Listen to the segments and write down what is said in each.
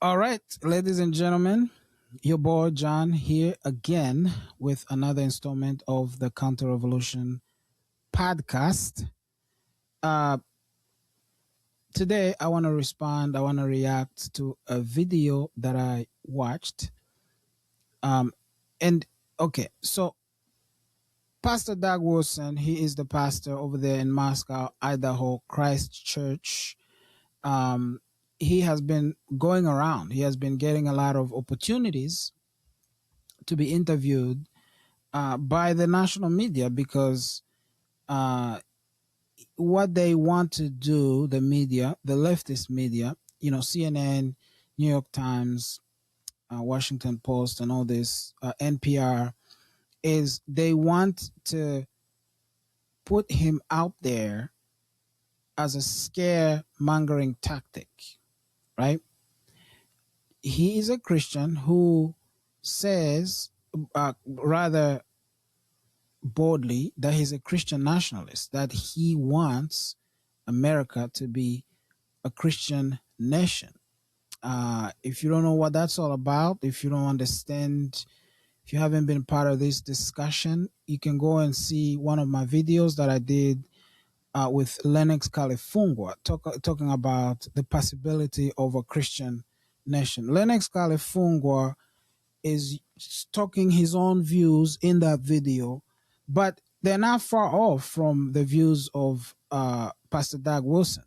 All right, ladies and gentlemen, your boy John here again with another installment of the Counter Revolution podcast. Uh, Today, I want to respond, I want to react to a video that I watched. Um, and okay, so Pastor Doug Wilson, he is the pastor over there in Moscow, Idaho, Christ Church. Um, he has been going around, he has been getting a lot of opportunities to be interviewed by the national media because uh, what they want to do, the media, the leftist media, CNN, New York Times, Washington Post, and all this, NPR, is they want to put him out there as a scaremongering tactic, right? He is a Christian who says, rather boldly, that he's a Christian nationalist, that he wants America to be a Christian nation. If you don't know what that's all about, if you don't understand, if you haven't been part of this discussion, you can go and see one of my videos that I did with Lennox Califungwa, talking about the possibility of a Christian nation. Lennox Califungwa is talking his own views in that video, but they're not far off from the views of Pastor Doug Wilson.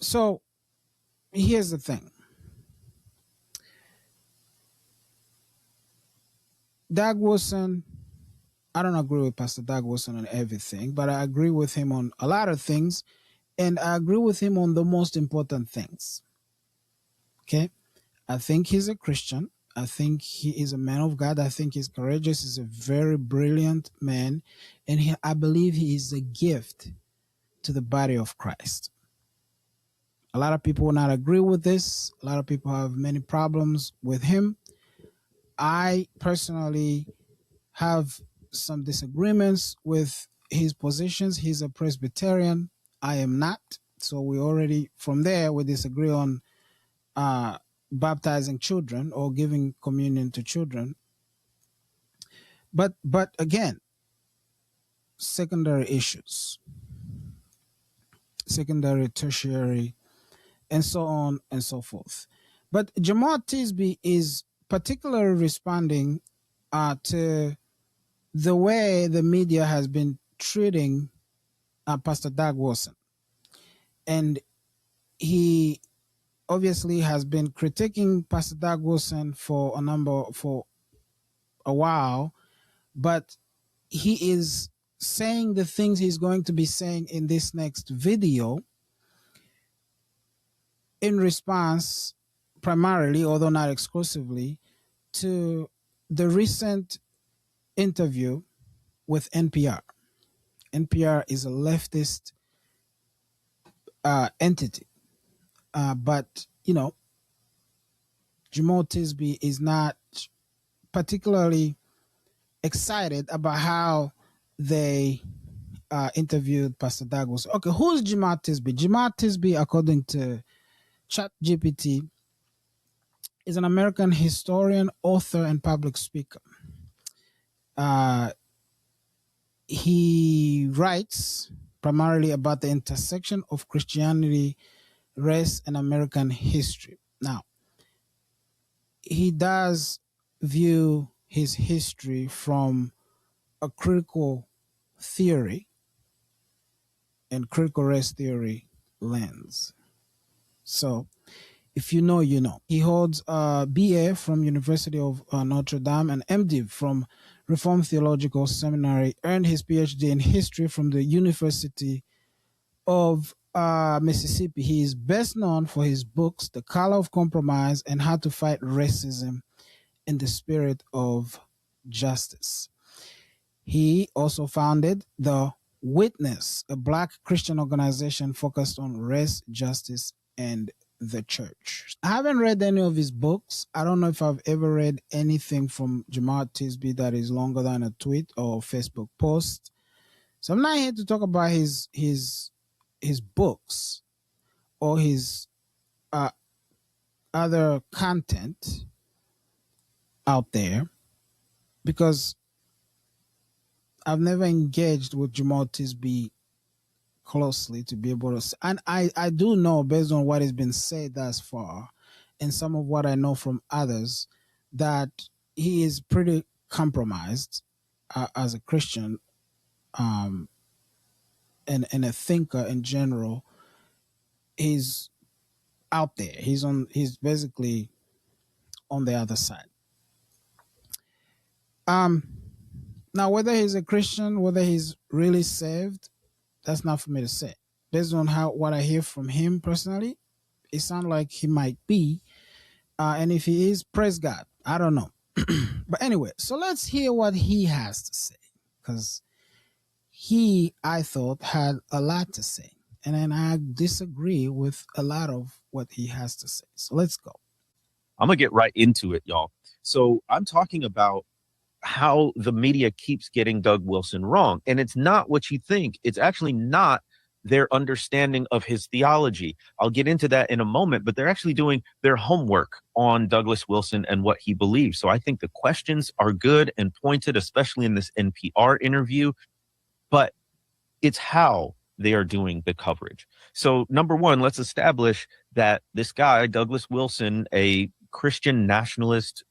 So here's the thing. Doug Wilson, I don't agree with Pastor Doug Wilson on everything, but I agree with him on a lot of things, and I agree with him on the most important things. Okay? I think he's a Christian. I think he is a man of God. I think he's courageous. He's a very brilliant man, and I believe he is a gift to the body of Christ. A lot of people will not agree with this. A lot of people have many problems with him. I personally have some disagreements with his positions. He's a Presbyterian. I am not. So we already, from there, we disagree on baptizing children or giving communion to children. But again, secondary issues, secondary, tertiary, and so on and so forth. But Jemar Tisby is particularly responding to the way the media has been treating Pastor Doug Wilson. And he obviously has been critiquing Pastor Doug Wilson for a while, but he is saying the things he's going to be saying in this next video in response, primarily, although not exclusively, to the recent interview with NPR. NPR is a leftist entity, but Jemar Tisby is not particularly excited about how they interviewed Pastor Doug Wilson. Okay, who's Jemar Tisby? Jemar Tisby, according to ChatGPT, is an American historian, author, and public speaker. He writes primarily about the intersection of Christianity, race, and American history. Now, he does view his history from a critical theory and critical race theory lens. So, if you know, you know. He holds a BA from University of Notre Dame and MD from Reformed Theological Seminary, earned his PhD in history from the University of Mississippi. He is best known for his books, The Color of Compromise and How to Fight Racism in the Spirit of Justice. He also founded The Witness, a Black Christian organization focused on race, justice, and the church. I haven't read any of his books. I don't know if I've ever read anything from Jemar Tisby that is longer than a tweet or Facebook post. So I'm not here to talk about his books or his uh, other content out there, because I've never engaged with Jemar Tisby closely to be able to, and I do know, based on what has been said thus far and some of what I know from others, that he is pretty compromised as a Christian, um, and a thinker in general. He's out there. He's basically on the other side. Um, Now, whether he's a Christian, whether he's really saved, that's not for me to say. Based on what I hear from him personally, it sounds like he might be. And if he is, praise God. I don't know. But anyway, so let's hear what he has to say, because I thought, had a lot to say. And then I disagree with a lot of what he has to say. So let's go. I'm going to get right into it, y'all. So I'm talking about how the media keeps getting Doug Wilson wrong. And it's not what you think. It's actually not their understanding of his theology. I'll get into that in a moment, but they're actually doing their homework on Douglas Wilson and what he believes. So I think the questions are good and pointed, especially in this NPR interview, but it's how they are doing the coverage. So number one, let's establish that this guy, Douglas Wilson, a Christian nationalist,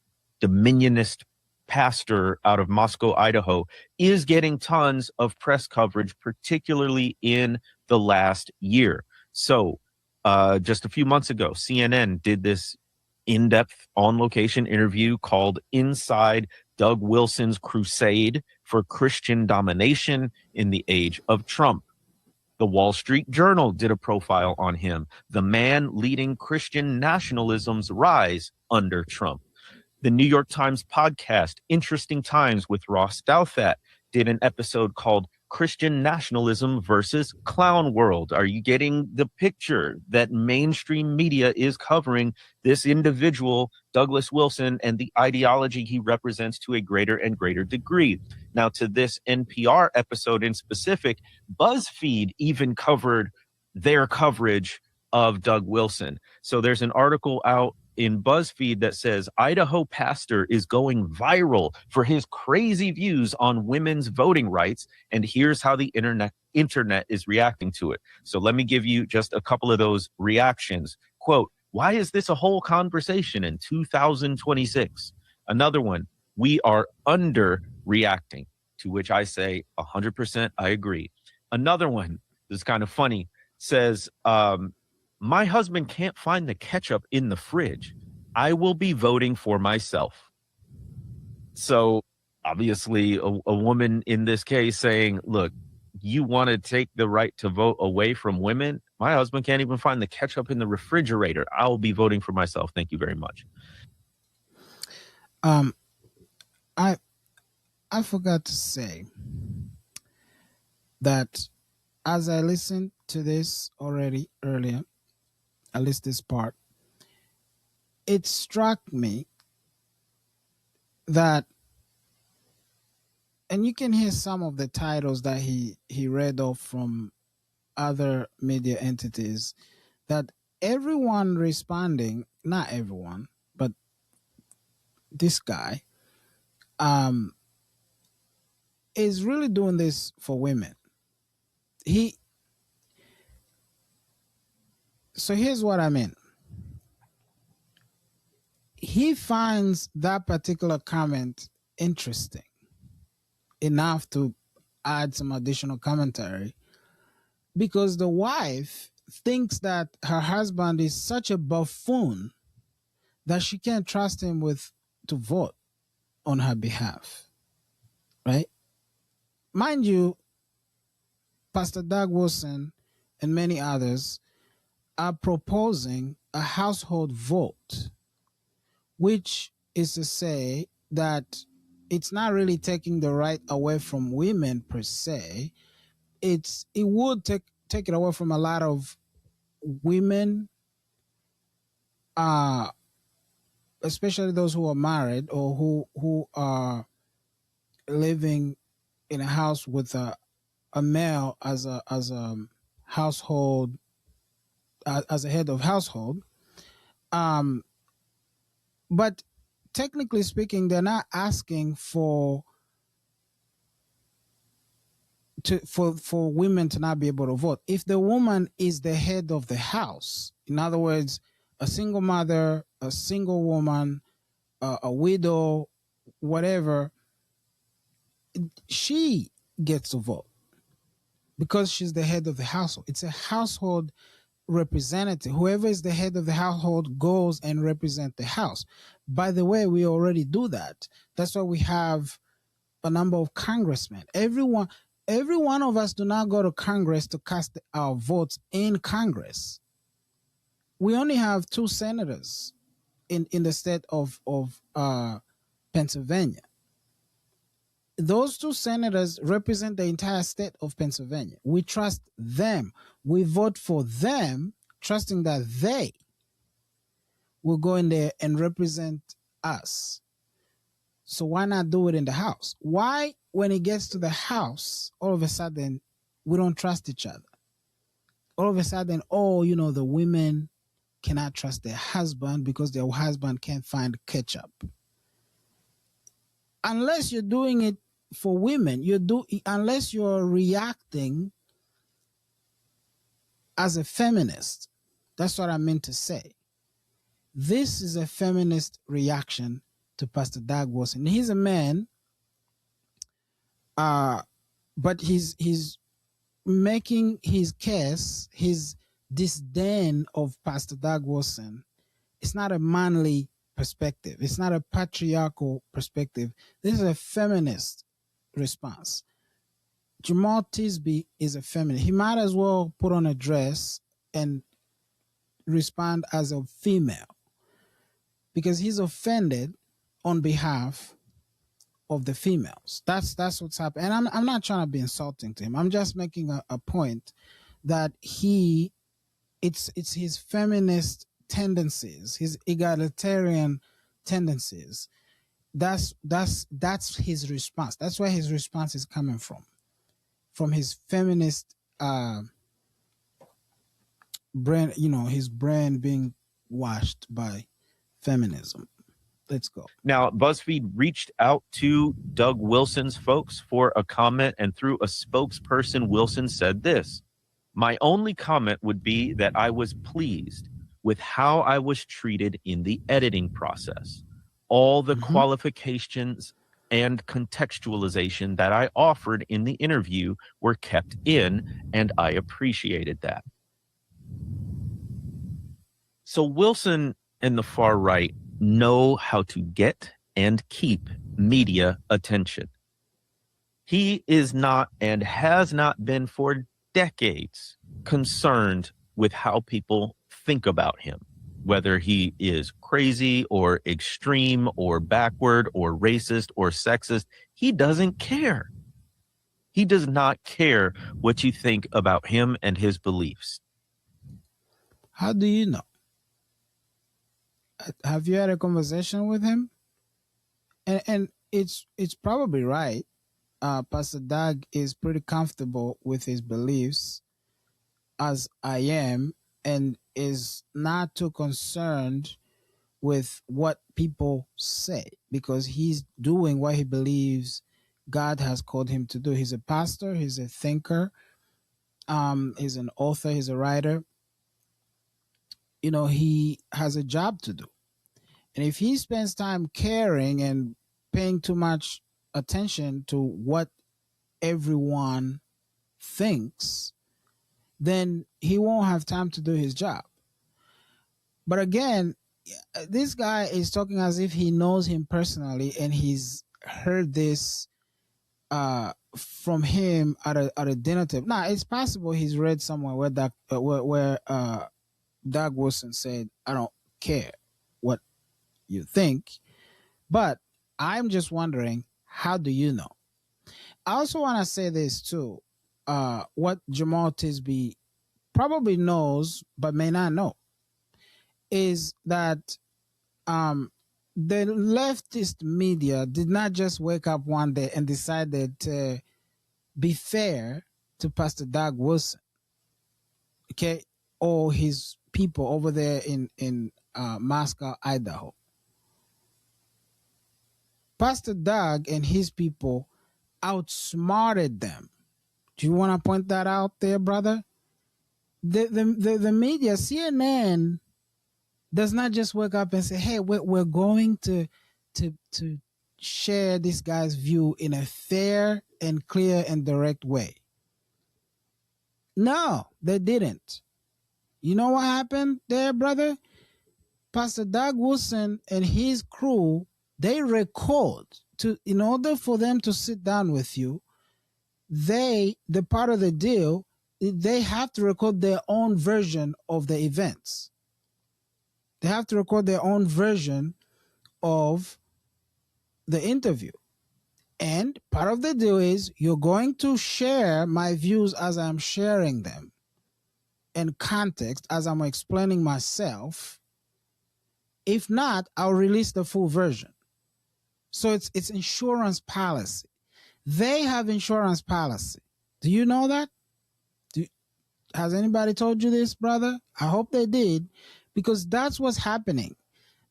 dominionist pastor out of Moscow, Idaho, is getting tons of press coverage, particularly in the last year. So just a few months ago, CNN did this in-depth on-location interview called Inside Doug Wilson's Crusade for Christian Domination in the Age of Trump. The Wall Street Journal did a profile on him, the man leading Christian nationalism's rise under Trump. The New York Times podcast, Interesting Times with Ross Douthat, did an episode called Christian Nationalism versus Clown World. Are you getting the picture that mainstream media is covering this individual, Douglas Wilson, and the ideology he represents to a greater and greater degree? Now, to this NPR episode in specific, BuzzFeed even covered their coverage of Doug Wilson. So there's an article out in BuzzFeed that says Idaho pastor is going viral for his crazy views on women's voting rights, and here's how the internet is reacting to it. So let me give you just a couple of those reactions. Quote, "Why is this a whole conversation in 2026? Another one, "We are underreacting," to which I say 100% I agree. Another one, this is kind of funny, says, "My husband can't find the ketchup in the fridge. I will be voting for myself." So obviously a woman in this case saying, look, you want to take the right to vote away from women? My husband can't even find the ketchup in the refrigerator. I'll be voting for myself. Thank you very much. I forgot to say that as I listened to this already earlier, at least this part, it struck me that, and you can hear some of the titles that he read off from other media entities, that everyone responding, not everyone, but this guy, is really doing this for women. So here's what I mean. He finds that particular comment interesting enough to add some additional commentary, because the wife thinks that her husband is such a buffoon that she can't trust him to vote on her behalf, right? Mind you, Pastor Doug Wilson and many others are proposing a household vote, which is to say that it's not really taking the right away from women per se. It would take it away from a lot of women, especially those who are married or who are living in a house with a male as a household, as a head of household. Um, but technically speaking, they're not asking for women to not be able to vote. If the woman is the head of the house, in other words, a single mother, a single woman, a widow, whatever, she gets to vote because she's the head of the household. It's a household representative. Whoever is the head of the household goes and represent the house. By the way, we already do that. That's why we have a number of congressmen. Every one of us do not go to Congress to cast our votes in Congress. We only have 2 senators in the state of Pennsylvania. Those 2 senators represent the entire state of Pennsylvania. We trust them. We vote for them, trusting that they will go in there and represent us. So why not do it in the House? Why, when it gets to the House, all of a sudden, we don't trust each other? All of a sudden, the women cannot trust their husband because their husband can't find ketchup. Unless you're doing it for women, unless you're reacting as a feminist. That's what I meant to say. This is a feminist reaction to Pastor Doug Wilson. He's a man, but he's making his case, his disdain of Pastor Doug Wilson. It's not a manly perspective. It's not a patriarchal perspective. This is a feminist response. Jemar Tisby is a feminist. He might as well put on a dress and respond as a female because he's offended on behalf of the females. That's what's happening. And I'm not trying to be insulting to him. I'm just making a point that it's his feminist tendencies, his egalitarian tendencies. That's his response. That's where his response is coming from his feminist brain, his brain being washed by feminism. Let's go. Now, BuzzFeed reached out to Doug Wilson's folks for a comment, and through a spokesperson, Wilson said this: "My only comment would be that I was pleased with how I was treated in the editing process. All the qualifications and contextualization that I offered in the interview were kept in, and I appreciated that." So Wilson and the far right know how to get and keep media attention. He is not and has not been for decades concerned with how people think about him, whether he is crazy or extreme or backward or racist or sexist. He doesn't care. He does not care what you think about him and his beliefs. How do you know? Have you had a conversation with him? And it's probably right. Pastor Doug is pretty comfortable with his beliefs, as I am, and is not too concerned with what people say because he's doing what he believes God has called him to do. He's a pastor. He's a thinker. He's an author. He's a writer. He has a job to do. And if he spends time caring and paying too much attention to what everyone thinks, then he won't have time to do his job. But again, this guy is talking as if he knows him personally and he's heard this from him at a dinner table. Now, it's possible he's read somewhere where Doug Wilson said, "I don't care what you think," but I'm just wondering, how do you know? I also want to say this too. What Jemar Tisby probably knows but may not know is that the leftist media did not just wake up one day and decided to be fair to Pastor Doug Wilson, okay, or his people over there in Moscow, Idaho. Pastor Doug and his people outsmarted them. Do you want to point that out there, brother? The media, CNN, does not just wake up and say, "Hey, we're going to share this guy's view in a fair and clear and direct way." No, they didn't. You know what happened there, brother? Pastor Doug Wilson and his crew, they record to, in order for them to sit down with you, the part of the deal, they have to record their own version of the events. They have to record their own version of the interview. And part of the deal is you're going to share my views as I'm sharing them in context as I'm explaining myself. If not, I'll release the full version. So it's insurance policy. They have insurance policy. Do you know that? Has anybody told you this, brother? I hope they did, because that's what's happening.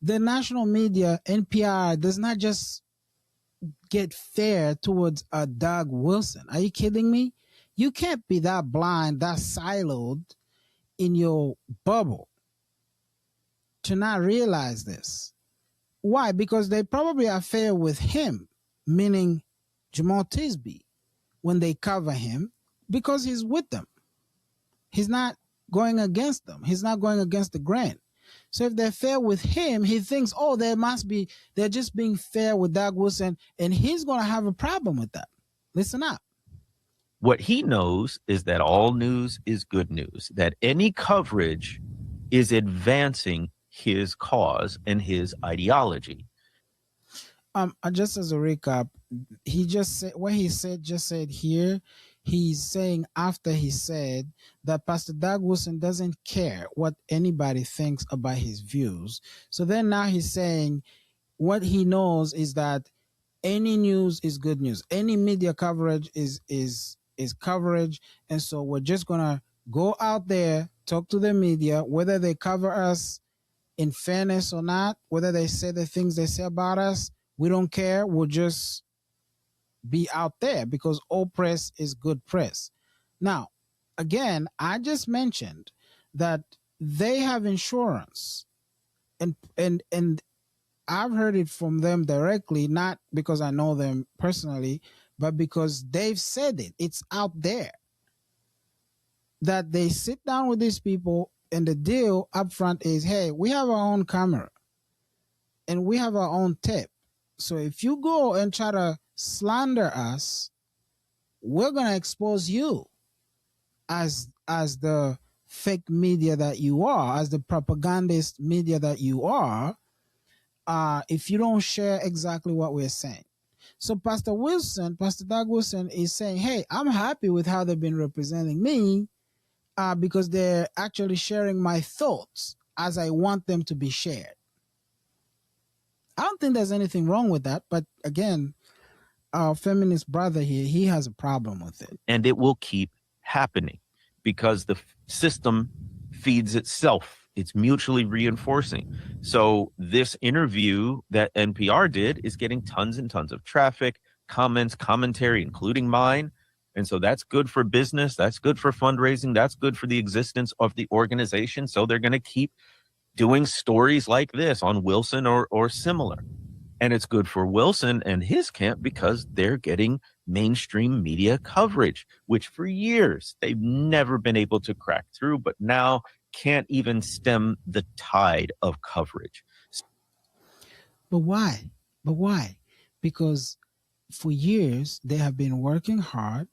The national media, NPR, does not just get fair towards a Doug Wilson. Are you kidding me? You can't be that blind, that siloed in your bubble to not realize this. Why? Because they probably are fair with him, meaning Jemar Tisby, when they cover him, because he's with them. He's not going against them. He's not going against the grain. So if they're fair with him, he thinks, oh, they're just being fair with Doug Wilson, and he's going to have a problem with that. Listen up. What he knows is that all news is good news, that any coverage is advancing his cause and his ideology. Just as a recap, he just said what he said here. He's saying after he said that Pastor Doug Wilson doesn't care what anybody thinks about his views. So then now he's saying what he knows is that any news is good news. Any media coverage is coverage. And so we're just going to go out there, talk to the media, whether they cover us in fairness or not, whether they say the things they say about us, we don't care. We'll just be out there because all press is good press. Now, again, I just mentioned that they have insurance, and I've heard it from them directly, not because I know them personally, but because they've said it. It's out there that they sit down with these people, and the deal up front is, hey, we have our own camera and we have our own tape. So if you go and try to slander us, we're going to expose you as the fake media that you are, as the propagandist media that you are, if you don't share exactly what we're saying. So Pastor Doug Wilson is saying, hey, I'm happy with how they've been representing me because they're actually sharing my thoughts as I want them to be shared. I don't think there's anything wrong with that. But again, our feminist brother here, he has a problem with it. And it will keep happening because the system feeds itself. It's mutually reinforcing. So this interview that NPR did is getting tons and tons of traffic, comments, commentary, including mine. And so that's good for business. That's good for fundraising. That's good for the existence of the organization. So they're going to keep doing stories like this on Wilson or similar. And it's good for Wilson and his camp because they're getting mainstream media coverage, which for years they've never been able to crack through, but now can't even stem the tide of coverage. But why? Because for years they have been working hard.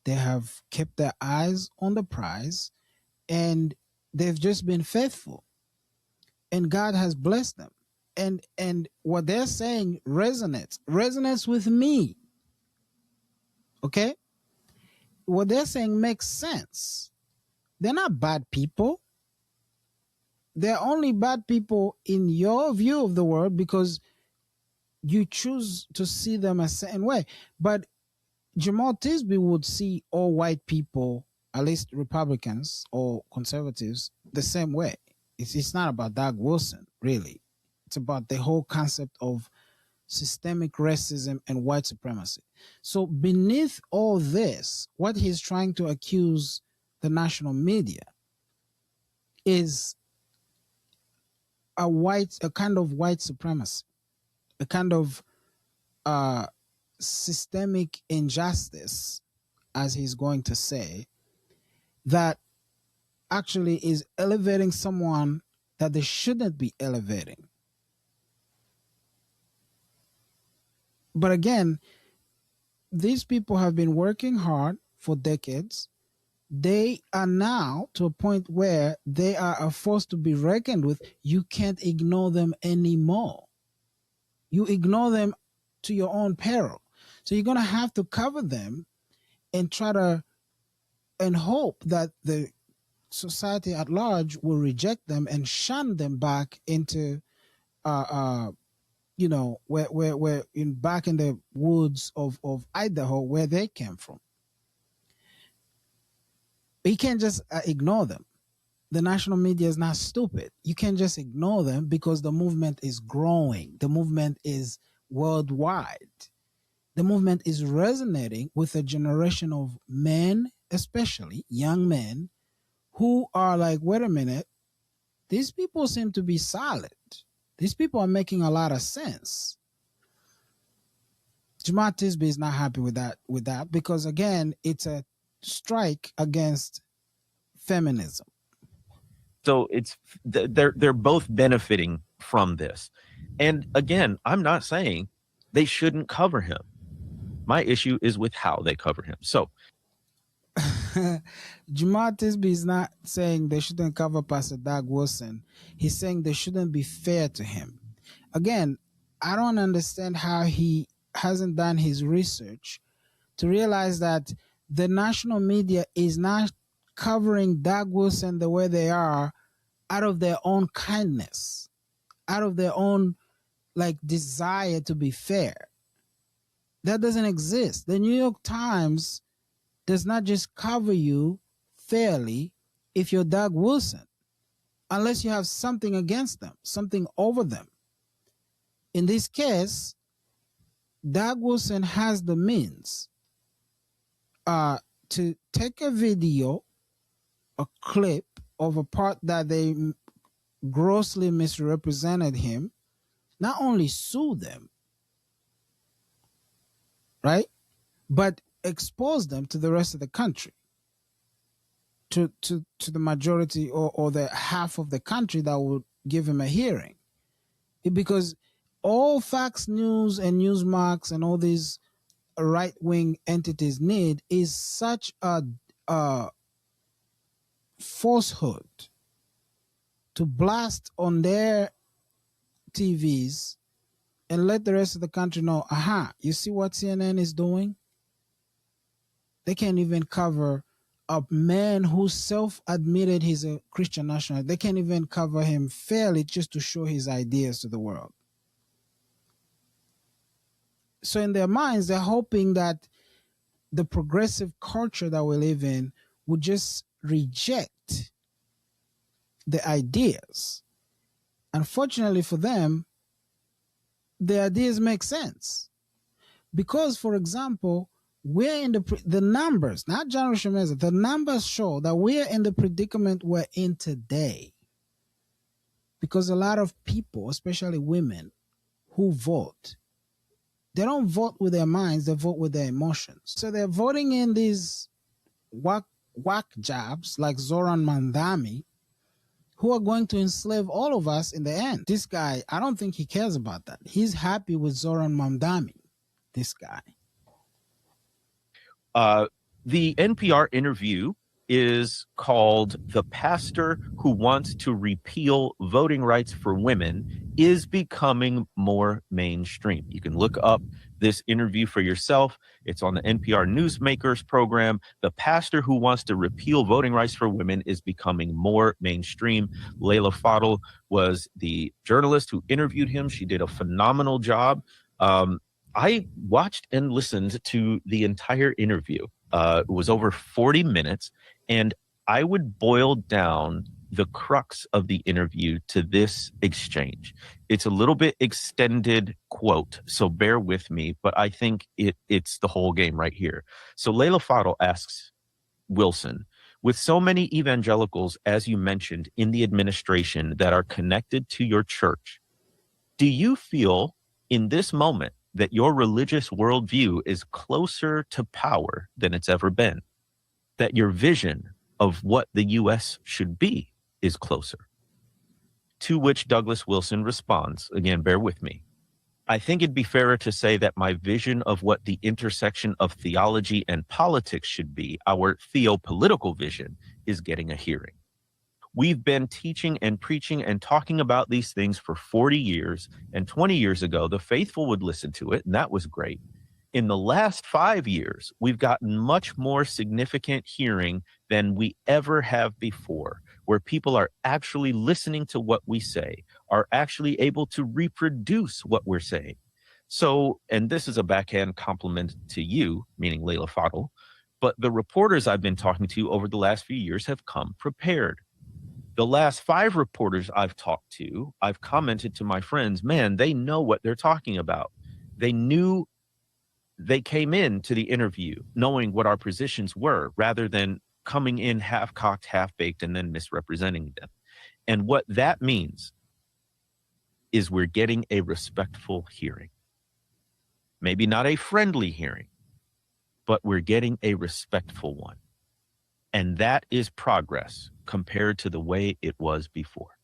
They have kept their eyes on the prize, and they've just been faithful. And God has blessed them. And what they're saying resonates with me. Okay? What they're saying makes sense. They're not bad people. They're only bad people in your view of the world because you choose to see them a certain way. But Jemar Tisby would see all white people, at least Republicans or conservatives, the same way. It's not about Doug Wilson, really. It's about the whole concept of systemic racism and white supremacy. So beneath all this, what he's trying to accuse the national media is a kind of white supremacy, a kind of systemic injustice, as he's going to say, that actually is elevating someone that they shouldn't be elevating. But again, these people have been working hard for decades. They are now to a point where they are a force to be reckoned with. You can't ignore them anymore. You ignore them to your own peril. So you're going to have to cover them and try to and hope that the society at large will reject them and shun them back into where in back in the woods of Idaho where they came from. But you can't just ignore them. The national media is not stupid. You can't just ignore them because the movement is growing. The movement is worldwide. The movement is resonating with a generation of men, especially young men, who are like, wait a minute, these people seem to be solid. These people are making a lot of sense. Jemar Tisby is not happy with that because again, it's a strike against feminism. So they're both benefiting from this. And again, I'm not saying they shouldn't cover him. My issue is with how they cover him. So Jemar Tisby is not saying they shouldn't cover Pastor Doug Wilson. He's saying they shouldn't be fair to him. Again, I don't understand how he hasn't done his research to realize that the national media is not covering Doug Wilson the way they are out of their own kindness, out of their own desire to be fair. That doesn't exist. The New York Times does not just cover you fairly if you're Doug Wilson, unless you have something against them, something over them. In this case, Doug Wilson has the means to take a video, a clip of a part that they grossly misrepresented him, not only sue them, right, but expose them to the rest of the country, to the majority or the half of the country that would give him a hearing. Because all Fox News and Newsmax and all these right-wing entities need is such a falsehood to blast on their TVs and let the rest of the country know, you see what CNN is doing? They can't even cover a man who self-admitted he's a Christian nationalist. They can't even cover him fairly just to show his ideas to the world. So in their minds, they're hoping that the progressive culture that we live in would just reject the ideas. Unfortunately for them, the ideas make sense. Because, for example, we're in the numbers, not Generation Mesa, the numbers show that we're in the predicament we're in today. Because a lot of people, especially women, who vote, they don't vote with their minds, they vote with their emotions. So they're voting in these whack jobs like Zoran Mandami, who are going to enslave all of us in the end. This guy, I don't think he cares about that. He's happy with Zoran Mandami, this guy. The NPR interview is called "The Pastor Who Wants to Repeal Voting Rights for Women is Becoming More Mainstream." You can look up this interview for yourself. It's on the NPR Newsmakers program. The pastor who wants to repeal voting rights for women is becoming more mainstream. Layla Fadel was the journalist who interviewed him. She did a phenomenal job. I watched and listened to the entire interview. It was over 40 minutes, and I would boil down the crux of the interview to this exchange. It's a little bit extended quote, so bear with me, but I think it's the whole game right here. So Layla Fadl asks Wilson, with so many evangelicals, as you mentioned, in the administration that are connected to your church, do you feel in this moment that your religious worldview is closer to power than it's ever been? That your vision of what the U.S. should be is closer? To which Douglas Wilson responds, again, bear with me. I think it'd be fairer to say that my vision of what the intersection of theology and politics should be, our theopolitical vision, is getting a hearing. We've been teaching and preaching and talking about these things for 40 years, and 20 years ago, the faithful would listen to it, and that was great. In the last 5 years, we've gotten much more significant hearing than we ever have before, where people are actually listening to what we say, are actually able to reproduce what we're saying. So, and this is a backhand compliment to you, meaning Layla Fadl, but the reporters I've been talking to over the last few years have come prepared. The last 5 reporters I've talked to, I've commented to my friends, man, they know what they're talking about. They knew, they came in to the interview knowing what our positions were rather than coming in half-cocked, half-baked, and then misrepresenting them. And what that means is we're getting a respectful hearing. Maybe not a friendly hearing, but we're getting a respectful one. And that is progress compared to the way it was before.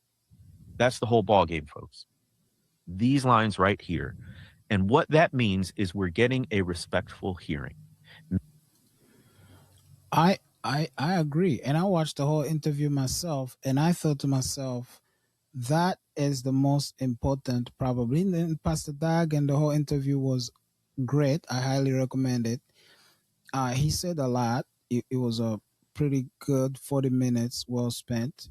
That's the whole ballgame, folks. These lines right here. And what that means is we're getting a respectful hearing. I agree. And I watched the whole interview myself, and I thought to myself, that is the most important, probably. And then Pastor Dag, and the whole interview was great. I highly recommend it. He said a lot. It was a pretty good 40 minutes well spent.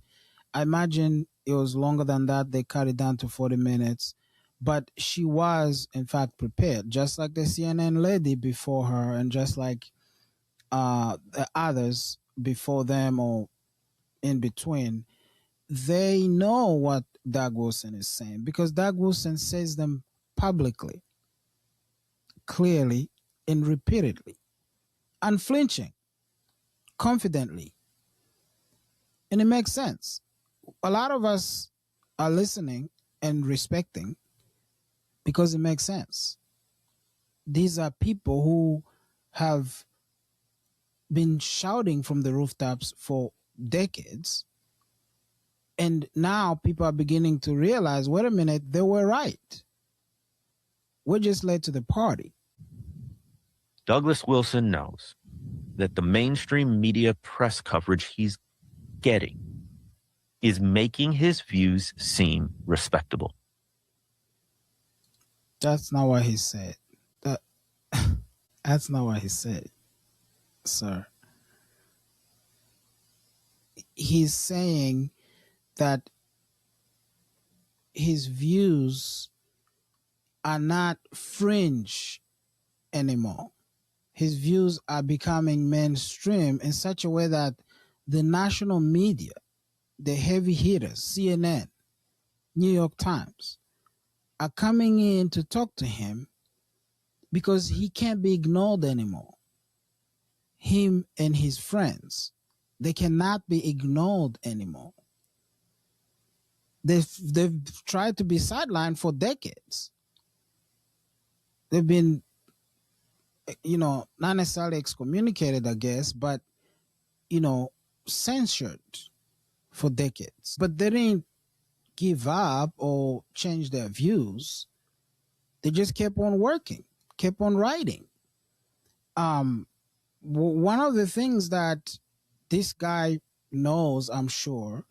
I imagine it was longer than that. They cut it down to 40 minutes. But she was, in fact, prepared, just like the CNN lady before her, and just like the others before them or in between. They know what Doug Wilson is saying because Doug Wilson says them publicly, clearly, and repeatedly, unflinching, confidently. And it makes sense. A lot of us are listening and respecting because it makes sense. These are people who have been shouting from the rooftops for decades. And now people are beginning to realize, wait a minute, they were right. We're just late to the party. Douglas Wilson knows that the mainstream media press coverage he's getting is making his views seem respectable. That's not what he said. That's not what he said, sir. He's saying that his views are not fringe anymore. His views are becoming mainstream in such a way that the national media, the heavy hitters, CNN, New York Times, are coming in to talk to him because he can't be ignored anymore. Him and his friends, they cannot be ignored anymore. They've tried to be sidelined for decades. They've been, not necessarily excommunicated, I guess, but, censored for decades. But they didn't give up or change their views. They just kept on working, kept on writing. One of the things that this guy knows, I'm sure,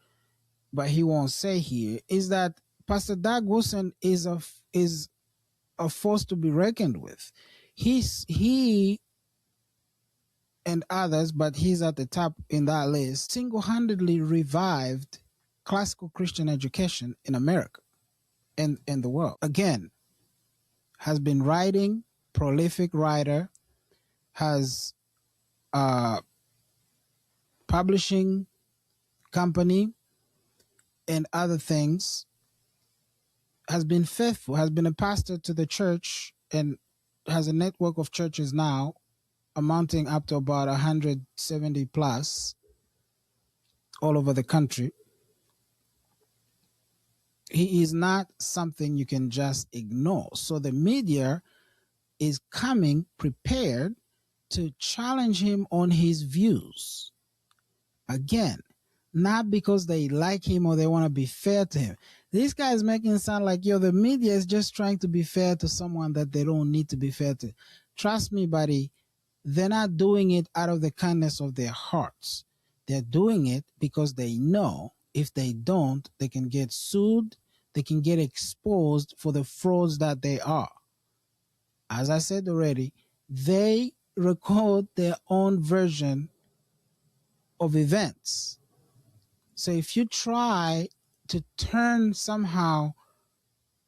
but he won't say here, is that Pastor Doug Wilson is a force to be reckoned with. He and others, but he's at the top in that list, single-handedly revived classical Christian education in America and in the world. Again, has been writing, prolific writer, has a publishing company, and other things, has been faithful, has been a pastor to the church, and has a network of churches now amounting up to about 170 plus all over the country. He is not something you can just ignore. So the media is coming prepared to challenge him on his views. Again, not because they like him or they want to be fair to him. This guy is making it sound like, yo, the media is just trying to be fair to someone that they don't need to be fair to. Trust me, buddy, they're not doing it out of the kindness of their hearts. They're doing it because they know if they don't, they can get sued, they can get exposed for the frauds that they are. As I said already, they record their own version of events. So if you try to turn somehow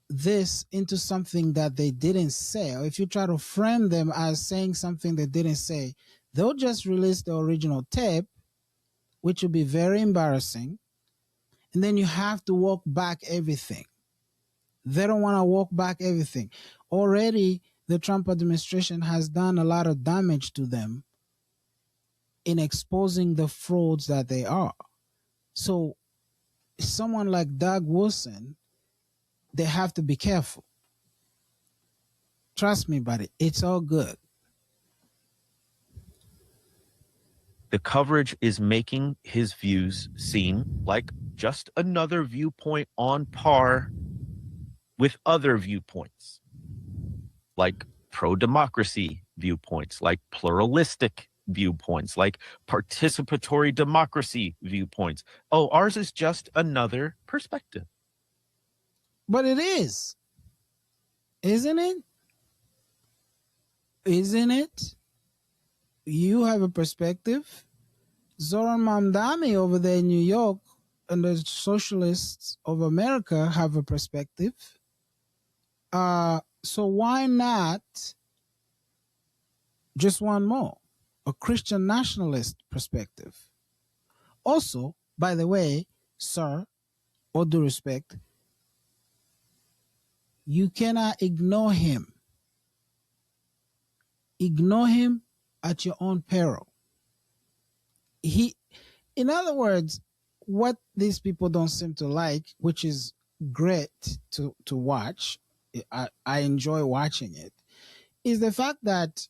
this into something that they didn't say, or if you try to frame them as saying something they didn't say, they'll just release the original tape, which will be very embarrassing. And then you have to walk back everything. They don't want to walk back everything. Already, the Trump administration has done a lot of damage to them in exposing the frauds that they are. So someone like Doug Wilson, they have to be careful. Trust me, buddy, it's all good. The coverage is making his views seem like just another viewpoint on par with other viewpoints, like pro-democracy viewpoints, like pluralistic viewpoints, like participatory democracy viewpoints. Oh, ours is just another perspective. But it is, isn't it? Isn't it? You have a perspective. Zoran Mamdani over there in New York and the socialists of America have a perspective. So why not just one more? A Christian nationalist perspective. Also, by the way, sir, all due respect, you cannot ignore him. Ignore him at your own peril. In other words, what these people don't seem to like, which is great to watch, I enjoy watching it, is the fact that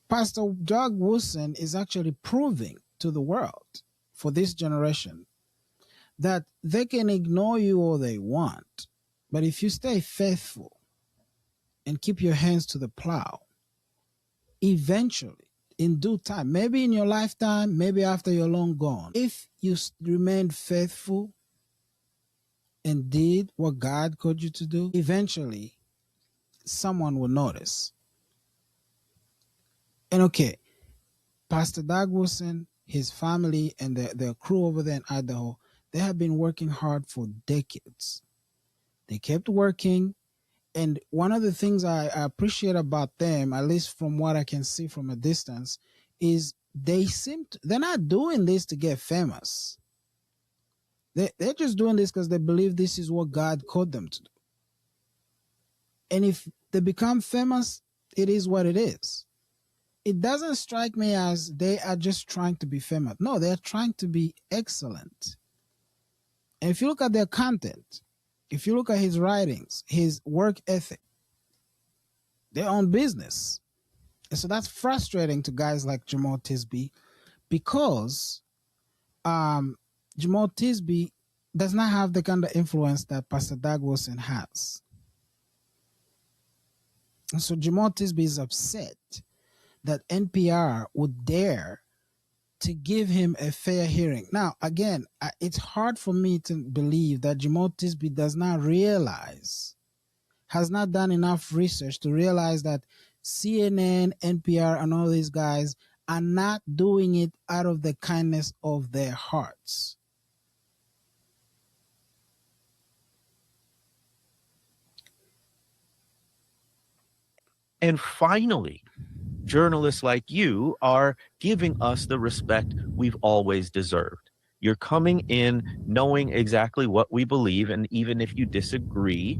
Pastor Doug Wilson is actually proving to the world, for this generation, that they can ignore you all they want, but if you stay faithful and keep your hands to the plow, eventually, in due time, maybe in your lifetime, maybe after you're long gone, if you remain faithful and did what God called you to do, eventually someone will notice. And okay, Pastor Doug Wilson, his family, and the crew over there in Idaho, they have been working hard for decades. They kept working. And one of the things I appreciate about them, at least from what I can see from a distance, is they're not doing this to get famous. They're just doing this because they believe this is what God called them to do. And if they become famous, it is what it is. It doesn't strike me as they are just trying to be famous. No, they're trying to be excellent. And if you look at their content, if you look at his writings, his work ethic, their own business. And so that's frustrating to guys like Jemar Tisby, because Jemar Tisby does not have the kind of influence that Pastor Doug Wilson has. And so Jemar Tisby is upset that NPR would dare to give him a fair hearing. Now, again, it's hard for me to believe that Jemar Tisby does not realize, has not done enough research to realize that CNN, NPR, and all these guys are not doing it out of the kindness of their hearts. And finally, journalists like you are giving us the respect we've always deserved. You're coming in knowing exactly what we believe, and even if you disagree,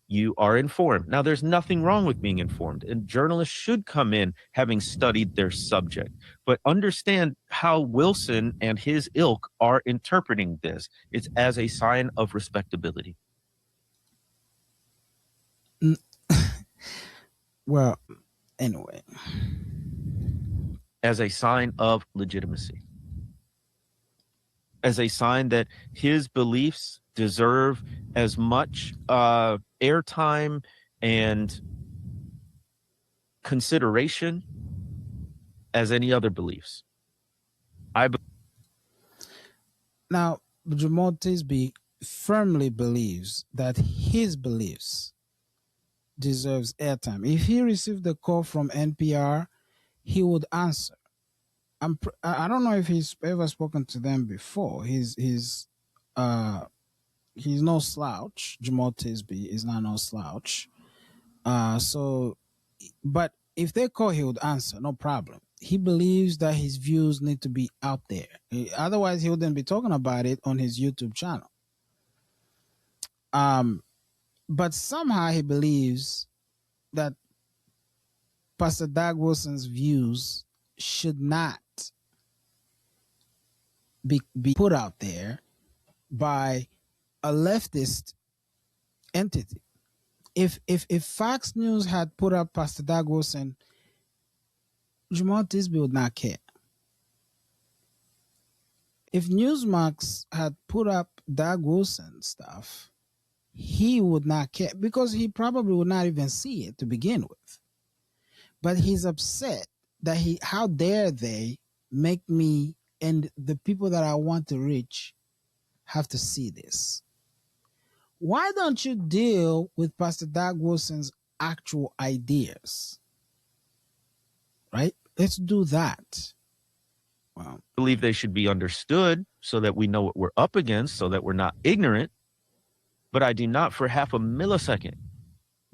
you are informed. Now, there's nothing wrong with being informed, and journalists should come in having studied their subject, but understand how Wilson and his ilk are interpreting this. It's as a sign of respectability. Well, anyway, As a sign of legitimacy, as a sign that his beliefs deserve as much airtime and consideration as any other beliefs. now Jemar Tisby firmly believes that his beliefs deserves airtime. If he received a call from NPR, he would answer. I don't know if he's ever spoken to them before. Uh he's no slouch. Jemar Tisby is not no slouch. So but if they call, he would answer, no problem. He believes that his views need to be out there. Otherwise, he wouldn't be talking about it on his YouTube channel. But somehow he believes that Pastor Doug Wilson's views should not be put out there by a leftist entity. If Fox News had put up Pastor Doug Wilson, Jemar Tisby would not care. If Newsmax had put up Doug Wilson stuff, he would not care because he probably would not even see it to begin with. But he's upset that how dare they make me and the people that I want to reach have to see this. Why don't you deal with Pastor Doug Wilson's actual ideas? Right? Let's do that. Wow. I believe they should be understood so that we know what we're up against, so that we're not ignorant. But I do not for half a millisecond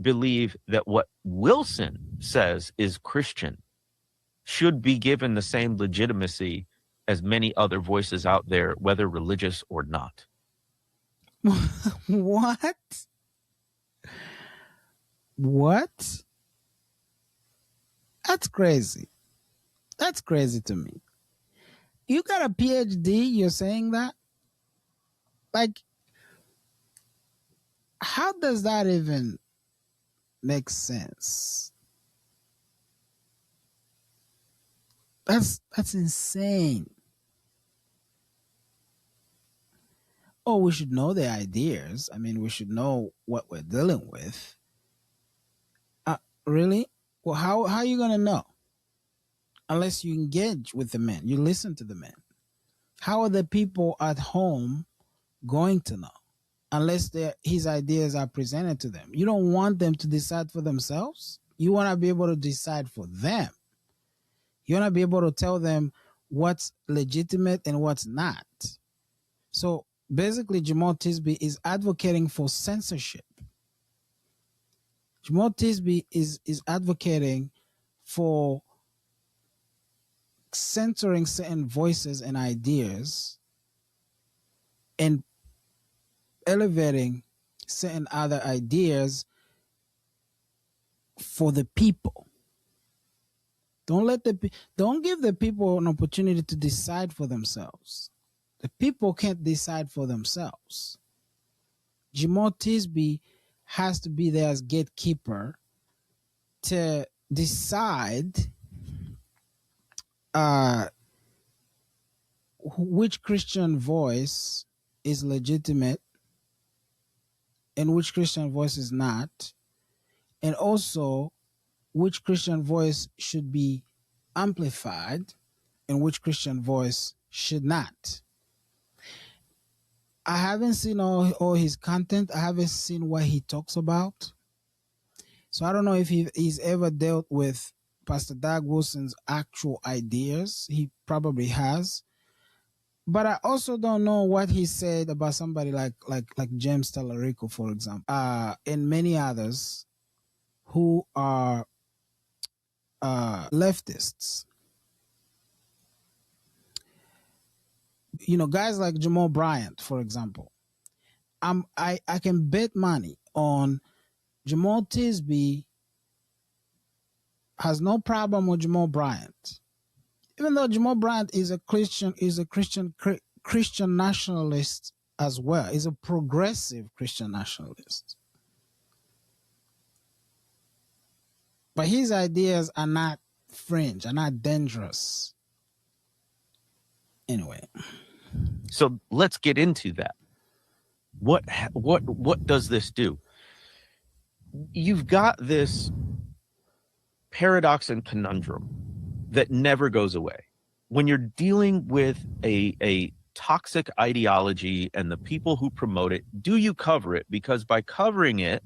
believe that what Wilson says is Christian should be given the same legitimacy as many other voices out there, whether religious or not. What? What? That's crazy. That's crazy to me. You got a PhD, you're saying that? Like, how does that even make sense? That's insane. Oh, we should know the ideas. I mean, we should know what we're dealing with. Really? Well, how are you gonna know? Unless you engage with the men, you listen to the men. How are the people at home going to know? Unless his ideas are presented to them. You don't want them to decide for themselves. You want to be able to decide for them. You want to be able to tell them what's legitimate and what's not. So basically, Jemar Tisby is advocating for censorship. Jemar Tisby is advocating for censoring certain voices and ideas and elevating certain other ideas for the people. Don't give the people an opportunity to decide for themselves. The people can't decide for themselves. Jemar Tisby has to be there as gatekeeper to decide which Christian voice is legitimate and which Christian voice is not, and also which Christian voice should be amplified and which Christian voice should not. I haven't seen all his content. I haven't seen what he talks about. So I don't know if he's ever dealt with Pastor Doug Wilson's actual ideas. He probably has. But I also don't know what he said about somebody like James Tallarico, for example, and many others who are leftists. guys like Jamal Bryant, for example. I can bet money on Jemar Tisby has no problem with Jamal Bryant, even though Jamal Bryant is a Christian nationalist as well. He's a progressive Christian nationalist, but his ideas are not fringe, are not dangerous. Anyway, So let's get into that. What does this do? You've got this paradox and conundrum that never goes away. When you're dealing with a toxic ideology and the people who promote it, do you cover it? Because by covering it,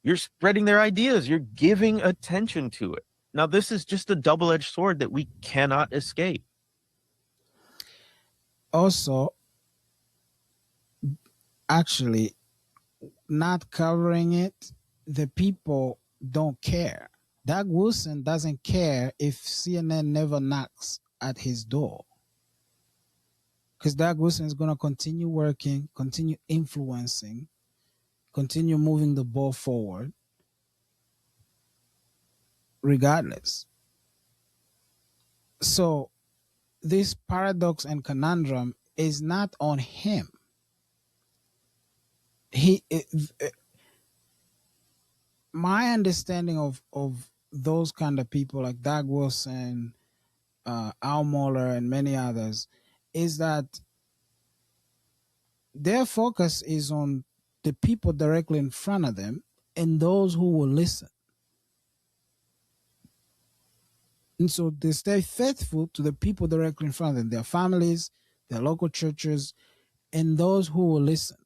you're spreading their ideas, you're giving attention to it. Now, this is just a double-edged sword that we cannot escape. Also, actually, not covering it, the people don't care. Doug Wilson doesn't care if CNN never knocks at his door, because Doug Wilson is going to continue working, continue influencing, continue moving the ball forward, regardless. So this paradox and conundrum is not on him. My understanding of those kind of people like Doug Wilson, Al Mohler, and many others is that their focus is on the people directly in front of them and those who will listen. And so they stay faithful to the people directly in front of them, their families, their local churches, and those who will listen,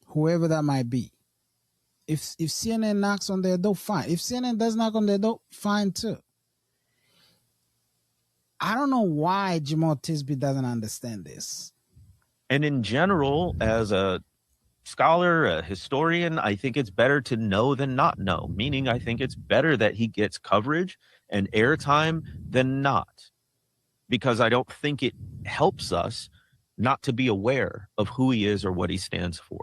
whoever that might be. If CNN knocks on their door, fine. If CNN does knock on their door, fine too. I don't know why Jemar Tisby doesn't understand this. And in general, as a scholar, a historian, I think it's better to know than not know, meaning I think it's better that he gets coverage and airtime than not, because I don't think it helps us not to be aware of who he is or what he stands for.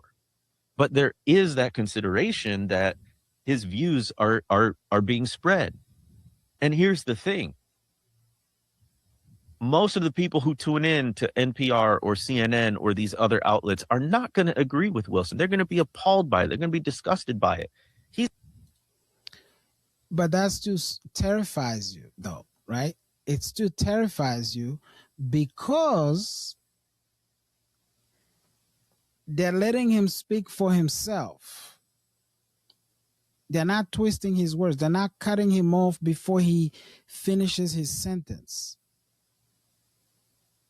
But there is that consideration that his views are being spread. And here's the thing. Most of the people who tune in to NPR or CNN or these other outlets are not going to agree with Wilson. They're going to be appalled by it. They're going to be disgusted by it. But that still terrifies you, though, right? It still terrifies you because they're letting him speak for himself. They're not twisting his words. They're not cutting him off before he finishes his sentence.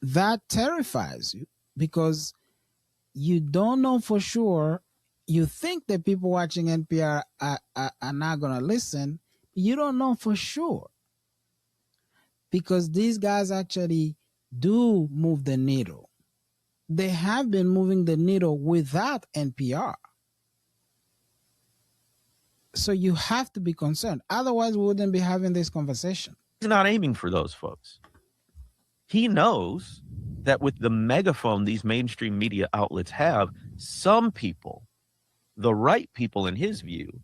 That terrifies you because you don't know for sure. You think that people watching NPR are not going to listen. You don't know for sure, because these guys actually do move the needle. They have been moving the needle without NPR. So you have to be concerned. Otherwise, we wouldn't be having this conversation. He's not aiming for those folks. He knows that with the megaphone these mainstream media outlets have, some people, the right people in his view,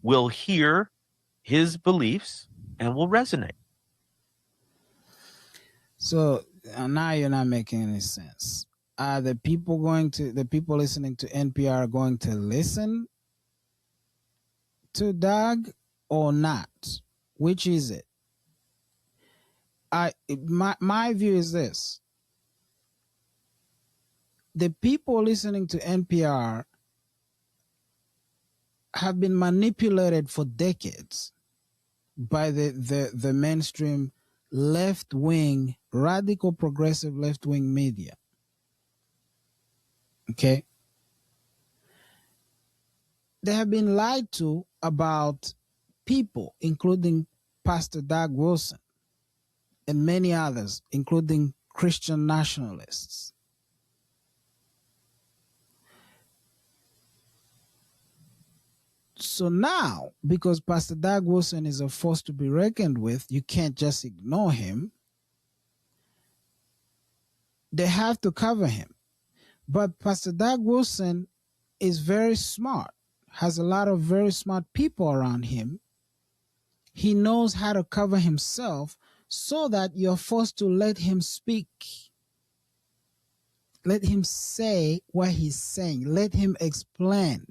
will hear his beliefs and will resonate. So now you're not making any sense. Are the people listening to NPR going to listen to Doug or not? Which is it? My view is this. The people listening to NPR have been manipulated for decades by the mainstream left-wing, radical progressive left-wing media. Okay? They have been lied to about people, including Pastor Doug Wilson and many others, including Christian nationalists. So now, because Pastor Doug Wilson is a force to be reckoned with, you can't just ignore him. They have to cover him. But Pastor Doug Wilson is very smart, has a lot of very smart people around him. He knows how to cover himself so that you're forced to let him speak. Let him say what he's saying. Let him explain.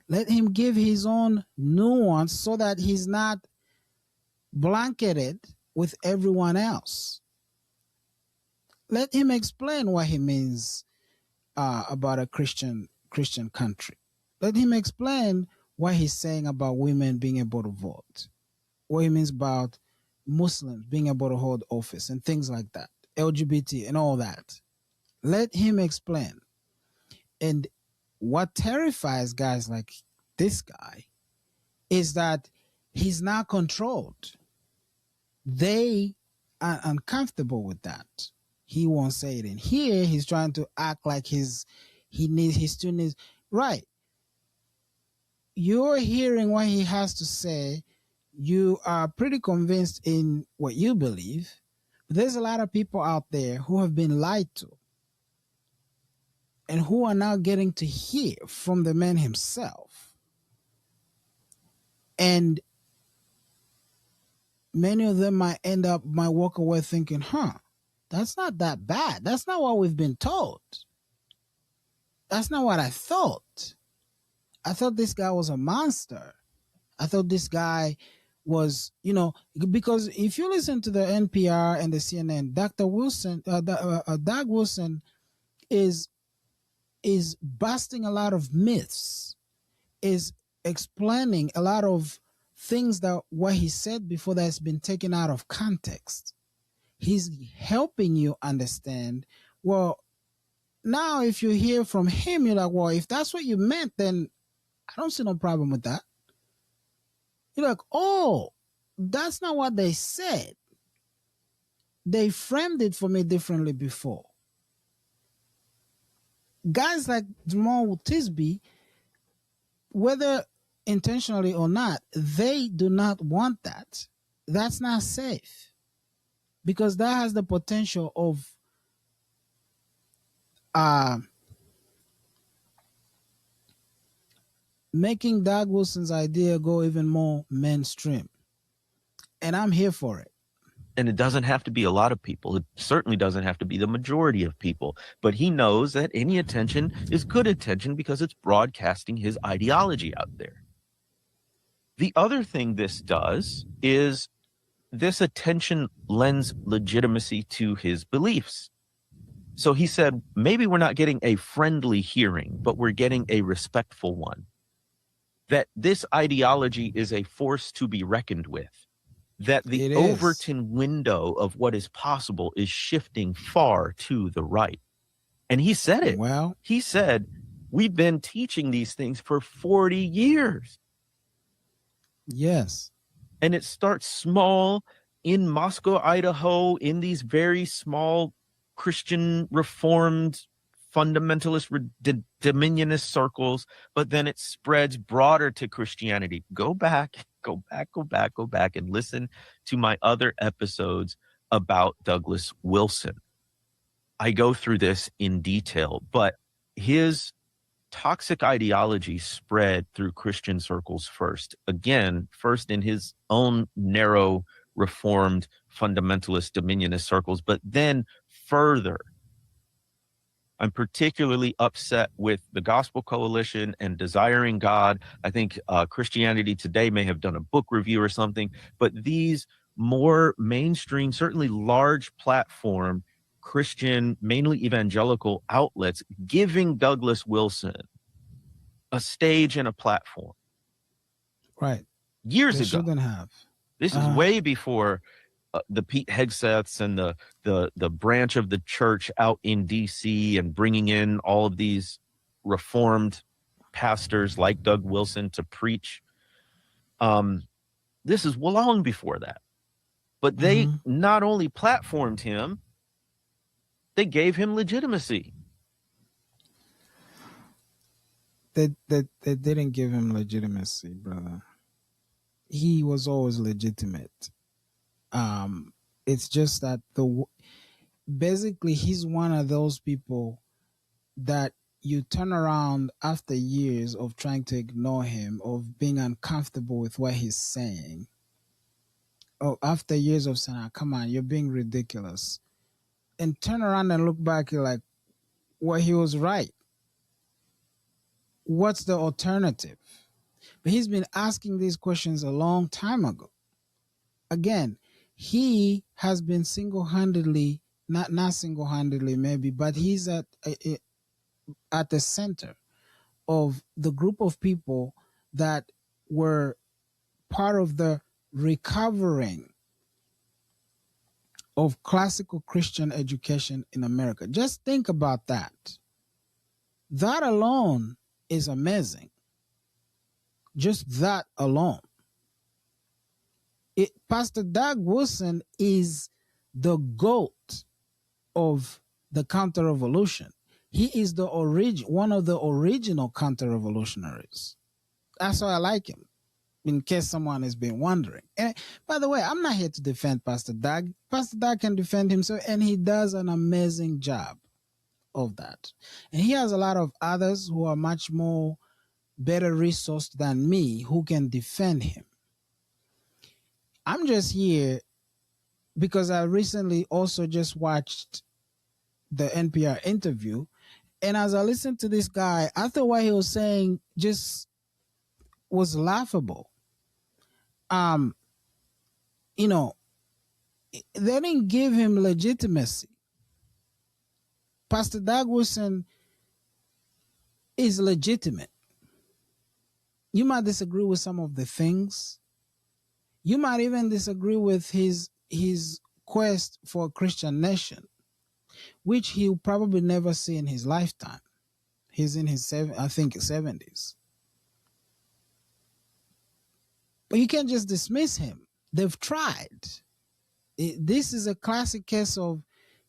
Let him give his own nuance so that he's not blanketed with everyone else. Let him explain what he means about a Christian country. Let him explain what he's saying about women being able to vote, what he means about Muslims being able to hold office and things like that, LGBT and all that. Let him explain. And what terrifies guys like this guy is that he's not controlled. They are uncomfortable with that. He won't say it in here. He's trying to act like he still needs, right. You're hearing what he has to say. You are pretty convinced in what you believe. But there's a lot of people out there who have been lied to and who are now getting to hear from the man himself. And many of them might walk away thinking, that's not that bad. That's not what we've been told. That's not what I thought. I thought this guy was a monster. I thought this guy was, because if you listen to the NPR and the CNN, Doug Wilson is busting a lot of myths, is explaining a lot of things that what he said before that's been taken out of context. He's helping you understand. Well, now if you hear from him, you're like, well, if that's what you meant, then I don't see no problem with that. You're like, oh, that's not what they said. They framed it for me differently before. Guys like Jemar Tisby, whether intentionally or not, they do not want that. That's not safe. Because that has the potential of making Doug Wilson's idea go even more mainstream. And I'm here for it. And it doesn't have to be a lot of people. It certainly doesn't have to be the majority of people. But he knows that any attention is good attention because it's broadcasting his ideology out there. The other thing this does is this attention lends legitimacy to his beliefs. So he said, maybe we're not getting a friendly hearing, but we're getting a respectful one. That this ideology is a force to be reckoned with. That the Overton window of what is possible is shifting far to the right. And he said it. Well, he said, we've been teaching these things for 40 years. Yes. And it starts small in Moscow, Idaho, in these very small Christian Reformed fundamentalist dominionist circles, but then it spreads broader to Christianity. Go back and listen to my other episodes about Douglas Wilson. I go through this in detail, but his toxic ideology spread through Christian circles first. Again, first in his own narrow, Reformed, fundamentalist, dominionist circles, but then further. I'm particularly upset with the Gospel Coalition and Desiring God. I think Christianity Today may have done a book review or something, but these more mainstream, certainly large platform Christian, mainly evangelical outlets giving Douglas Wilson a stage and a platform. Right. Years they ago. Shouldn't have. This is way before the Pete Hegseths and the branch of the church out in DC and bringing in all of these Reformed pastors like Doug Wilson to preach. This is long before that. But they not only platformed him, they gave him legitimacy. They didn't give him legitimacy, brother. He was always legitimate. It's just that basically he's one of those people that you turn around after years of trying to ignore him, of being uncomfortable with what he's saying, or after years of saying, "Ah, come on, you're being ridiculous," and turn around and look back, you're like, well, he was right. What's the alternative? But he's been asking these questions a long time ago. Again, he has been single-handedly, not single-handedly maybe, but he's at the center of the group of people that were part of the recovering of classical Christian education in America. Just think about that. That alone is amazing. Just that alone. Pastor Doug Wilson is the GOAT of the counter-revolution. He is the one of the original counter-revolutionaries. That's why I like him, in case someone has been wondering. And by the way, I'm not here to defend Pastor Doug. Pastor Doug can defend himself, and he does an amazing job of that. And he has a lot of others who are much more better resourced than me who can defend him. I'm just here because I recently also just watched the NPR interview. And as I listened to this guy, I thought what he was saying just was laughable. You know, they didn't give him legitimacy. Pastor Doug Wilson is legitimate. You might disagree with some of the things. You might even disagree with his quest for a Christian nation, which he'll probably never see in his lifetime. He's in his 70s. But you can't just dismiss him. They've tried. This is a classic case of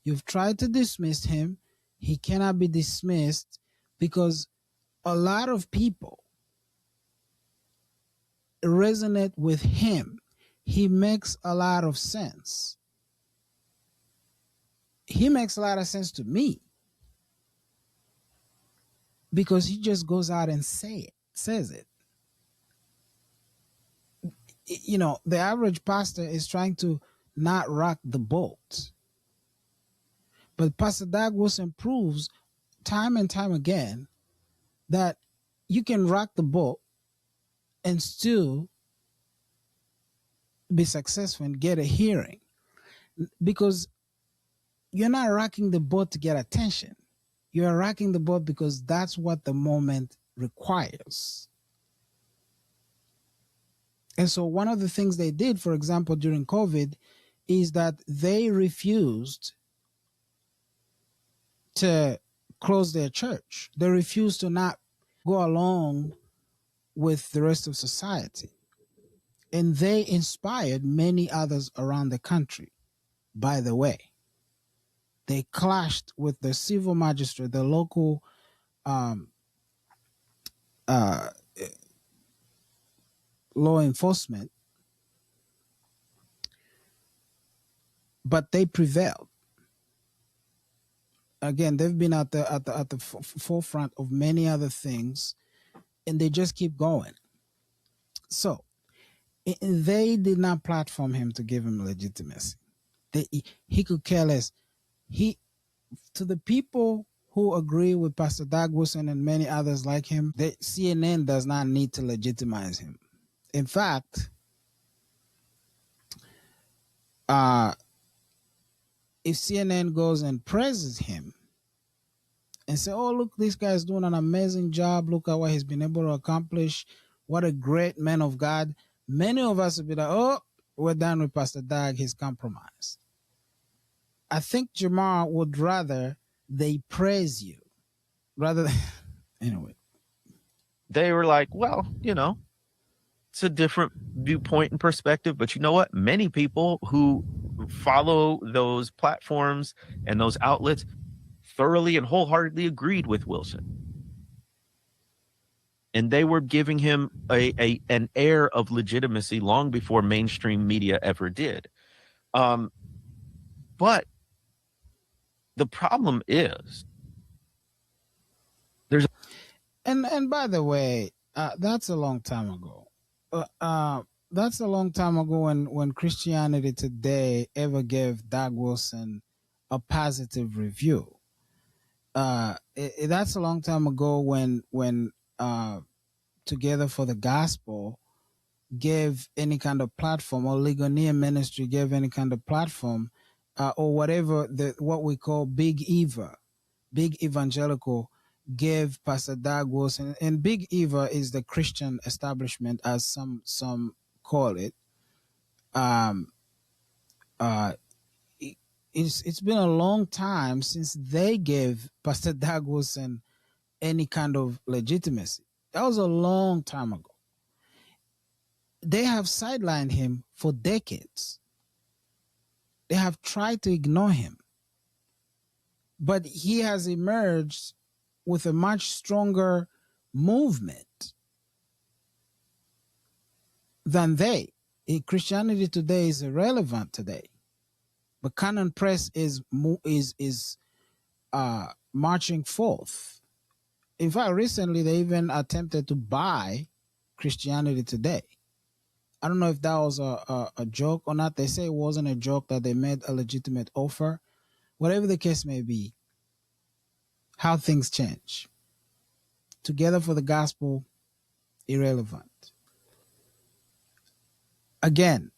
you've tried to dismiss him. He cannot be dismissed because a lot of people resonate with him. He makes a lot of sense. He makes a lot of sense to me because he just goes out and says it. You know, the average pastor is trying to not rock the boat. But Pastor Doug Wilson proves time and time again that you can rock the boat and still be successful and get a hearing, because you're not rocking the boat to get attention. You're rocking the boat because that's what the moment requires. And so one of the things they did, for example, during COVID, is that they refused to close their church. They refused to not go along with the rest of society. And they inspired many others around the country, by the way. They clashed with the civil magistrate, the local law enforcement, but they prevailed. Again, they've been at the forefront of many other things, and they just keep going. So they did not platform him to give him legitimacy. He could care less. To the people who agree with Pastor Doug Wilson and many others like him, CNN does not need to legitimize him. In fact, if CNN goes and praises him and say, oh, look, this guy's doing an amazing job. Look at what he's been able to accomplish. What a great man of God. Many of us will be like, oh, we're done with Pastor Doug. He's compromised. I think Jemar would rather they praise you rather than, anyway. They were like, well, you know, it's a different viewpoint and perspective, but you know what? Many people who follow those platforms and those outlets thoroughly and wholeheartedly agreed with Wilson. And they were giving him an air of legitimacy long before mainstream media ever did. But The problem is there's And by the way, that's a long time ago. That's a long time ago when Christianity Today ever gave Doug Wilson a positive review. That's a long time ago when Together for the Gospel gave any kind of platform, or Ligonier Ministry gave any kind of platform, or whatever what we call Big Eva, Big Evangelical gave Pastor Doug Wilson, and Big Eva is the Christian establishment, as some call it. Um, uh, it's been a long time since they gave Pastor Doug Wilson any kind of legitimacy. That was a long time ago. They have sidelined him for decades. They have tried to ignore him, but he has emerged with a much stronger movement than they. Christianity Today is irrelevant today, but Canon Press is marching forth. In fact, recently they even attempted to buy Christianity Today. I don't know if that was a joke or not. They say it wasn't a joke, that they made a legitimate offer. Whatever the case may be, how things change. Together for the Gospel, irrelevant. Again,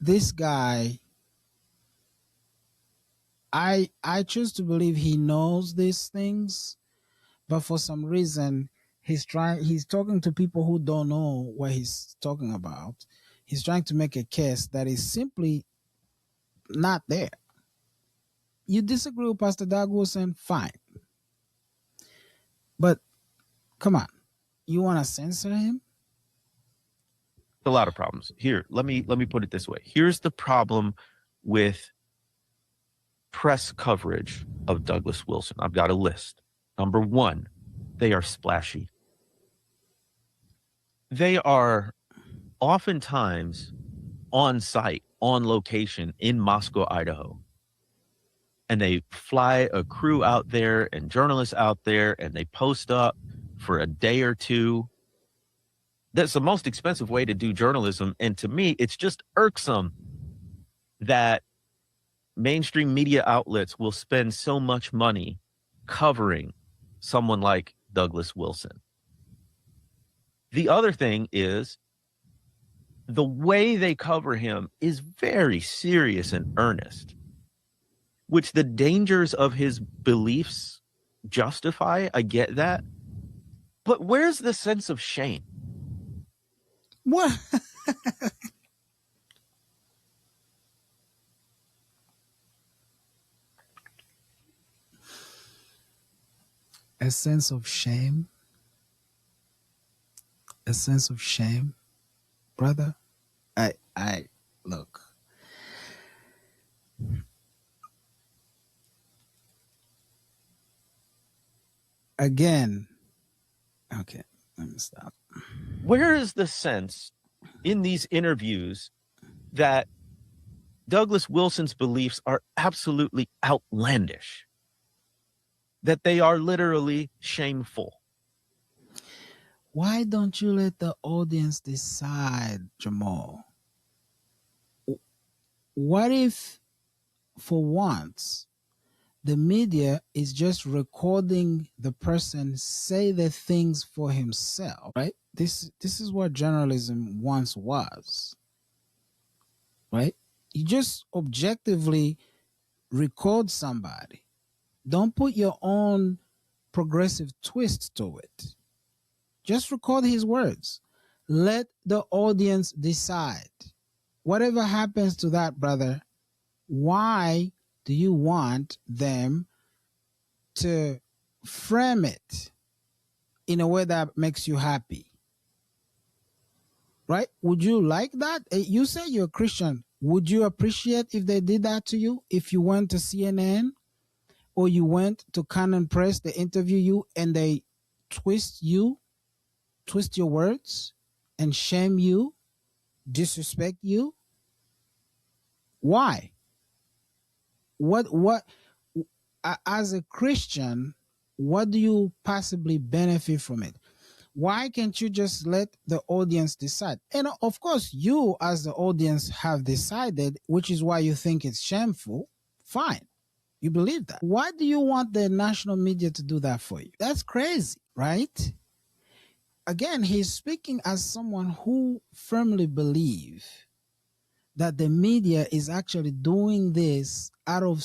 this guy, I choose to believe he knows these things, but for some reason he's talking to people who don't know what he's talking about. He's trying to make a case that is simply not there. You disagree with Pastor Doug Wilson, fine. But come on, you want to censor him? a lot of problems. Here, let me put it this way. Here's the problem with press coverage of Douglas Wilson. I've got a list. Number one, they are splashy. They are oftentimes on site, on location in Moscow, Idaho. And they fly a crew out there and journalists out there, and they post up for a day or two. That's the most expensive way to do journalism. And to me, it's just irksome that mainstream media outlets will spend so much money covering someone like Douglas Wilson. The other thing is the way they cover him is very serious and earnest, which the dangers of his beliefs justify. I get that. But where's the sense of shame? What? A sense of shame? A sense of shame, brother? I look. Again, okay, let me stop. Where is the sense in these interviews that Douglas Wilson's beliefs are absolutely outlandish, that they are literally shameful? Why don't you let the audience decide, Jamal? What if, for once, the media is just recording the person say the things for himself, right? This is what journalism once was, right? You just objectively record somebody. Don't put your own progressive twist to it. Just record his words. Let the audience decide. Whatever happens to that, brother, why do you want them to frame it in a way that makes you happy? Right? Would you like that? You say you're a Christian. Would you appreciate if they did that to you? If you went to CNN or you went to Canon Press, they interview you and they twist you, twist your words and shame you, disrespect you? Why? What as a Christian, what do you possibly benefit from it? Why can't you just let the audience decide? And of course, you as the audience have decided, which is why you think it's shameful. Fine. You believe that. Why do you want the national media to do that for you? That's crazy, right? Again, he's speaking as someone who firmly believes that the media is actually doing this out of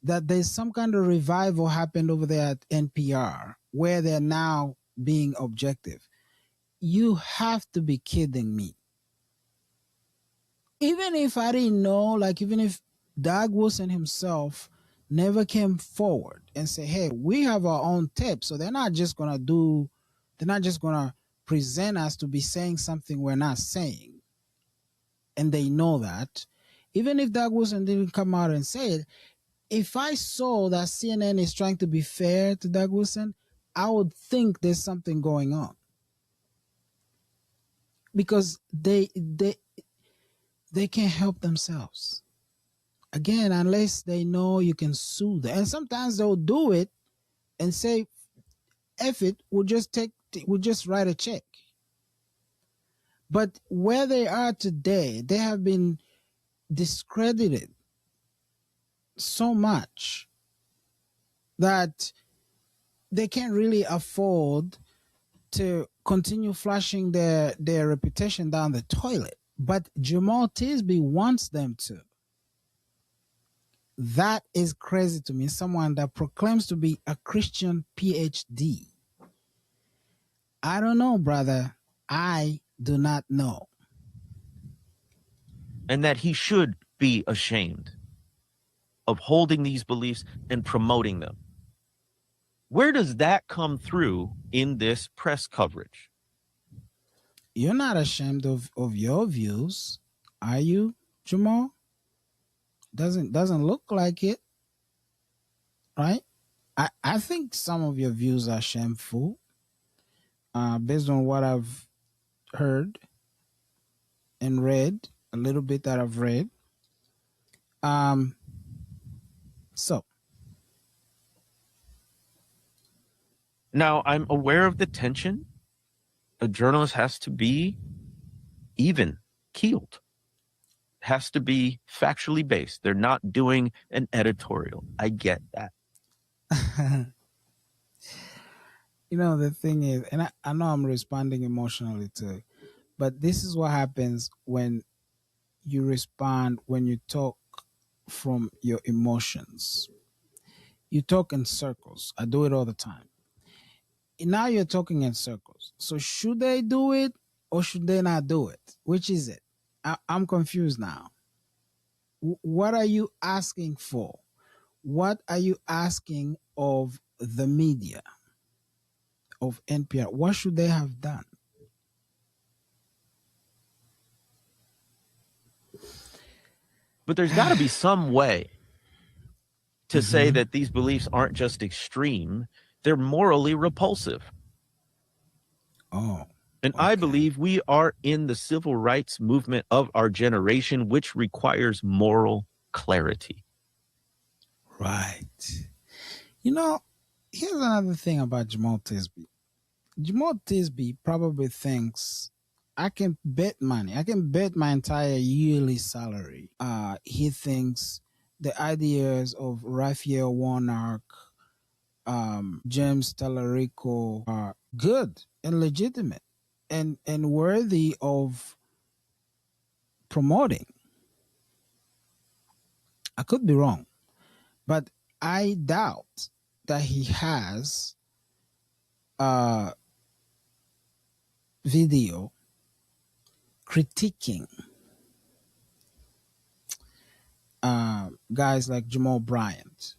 that there's some kind of revival happened over there at NPR where they're now being objective. You have to be kidding me. Even if I didn't know, like even if Doug Wilson himself never came forward and say, hey, we have our own tape. So they're not just going to present us to be saying something we're not saying. And they know that. Even if Doug Wilson didn't come out and say it, if I saw that CNN is trying to be fair to Doug Wilson, I would think there's something going on. Because they can't help themselves. Again, unless they know you can sue them. And sometimes they'll do it and say, F it, we'll just write a check. But where they are today, they have been discredited so much that they can't really afford to continue flushing their reputation down the toilet. But Jemar Tisby wants them to. That is crazy to me. Someone that proclaims to be a Christian PhD. I don't know, brother. I do not know. And that he should be ashamed of holding these beliefs and promoting them. Where does that come through in this press coverage? You're not ashamed of your views, are you, Jamal? Doesn't look like it, right? I think some of your views are shameful, based on what I've heard and read, a little bit that I've read. So now I'm aware of the tension. A journalist has to be even keeled, has to be factually based. They're not doing an editorial. I get that. the thing is, and I know I'm responding emotionally to it, but this is what happens when you respond, when you talk from your emotions. You talk in circles. I do it all the time. Now you're talking in circles. So should they do it or should they not do it? Which is it? I'm confused now. What are you asking for? What are you asking of the media, of NPR? What should they have done? But there's got to be some way to say that these beliefs aren't just extreme, they're morally repulsive. Oh. And I believe we are in the civil rights movement of our generation, which requires moral clarity. Right. Here's another thing about Jemar Tisby. Jemar Tisby probably thinks I can bet money. I can bet my entire yearly salary. He thinks the ideas of Raphael Warnock, James Tallarico are good and legitimate and worthy of promoting. I could be wrong, but I doubt that he has a video critiquing guys like Jamal Bryant.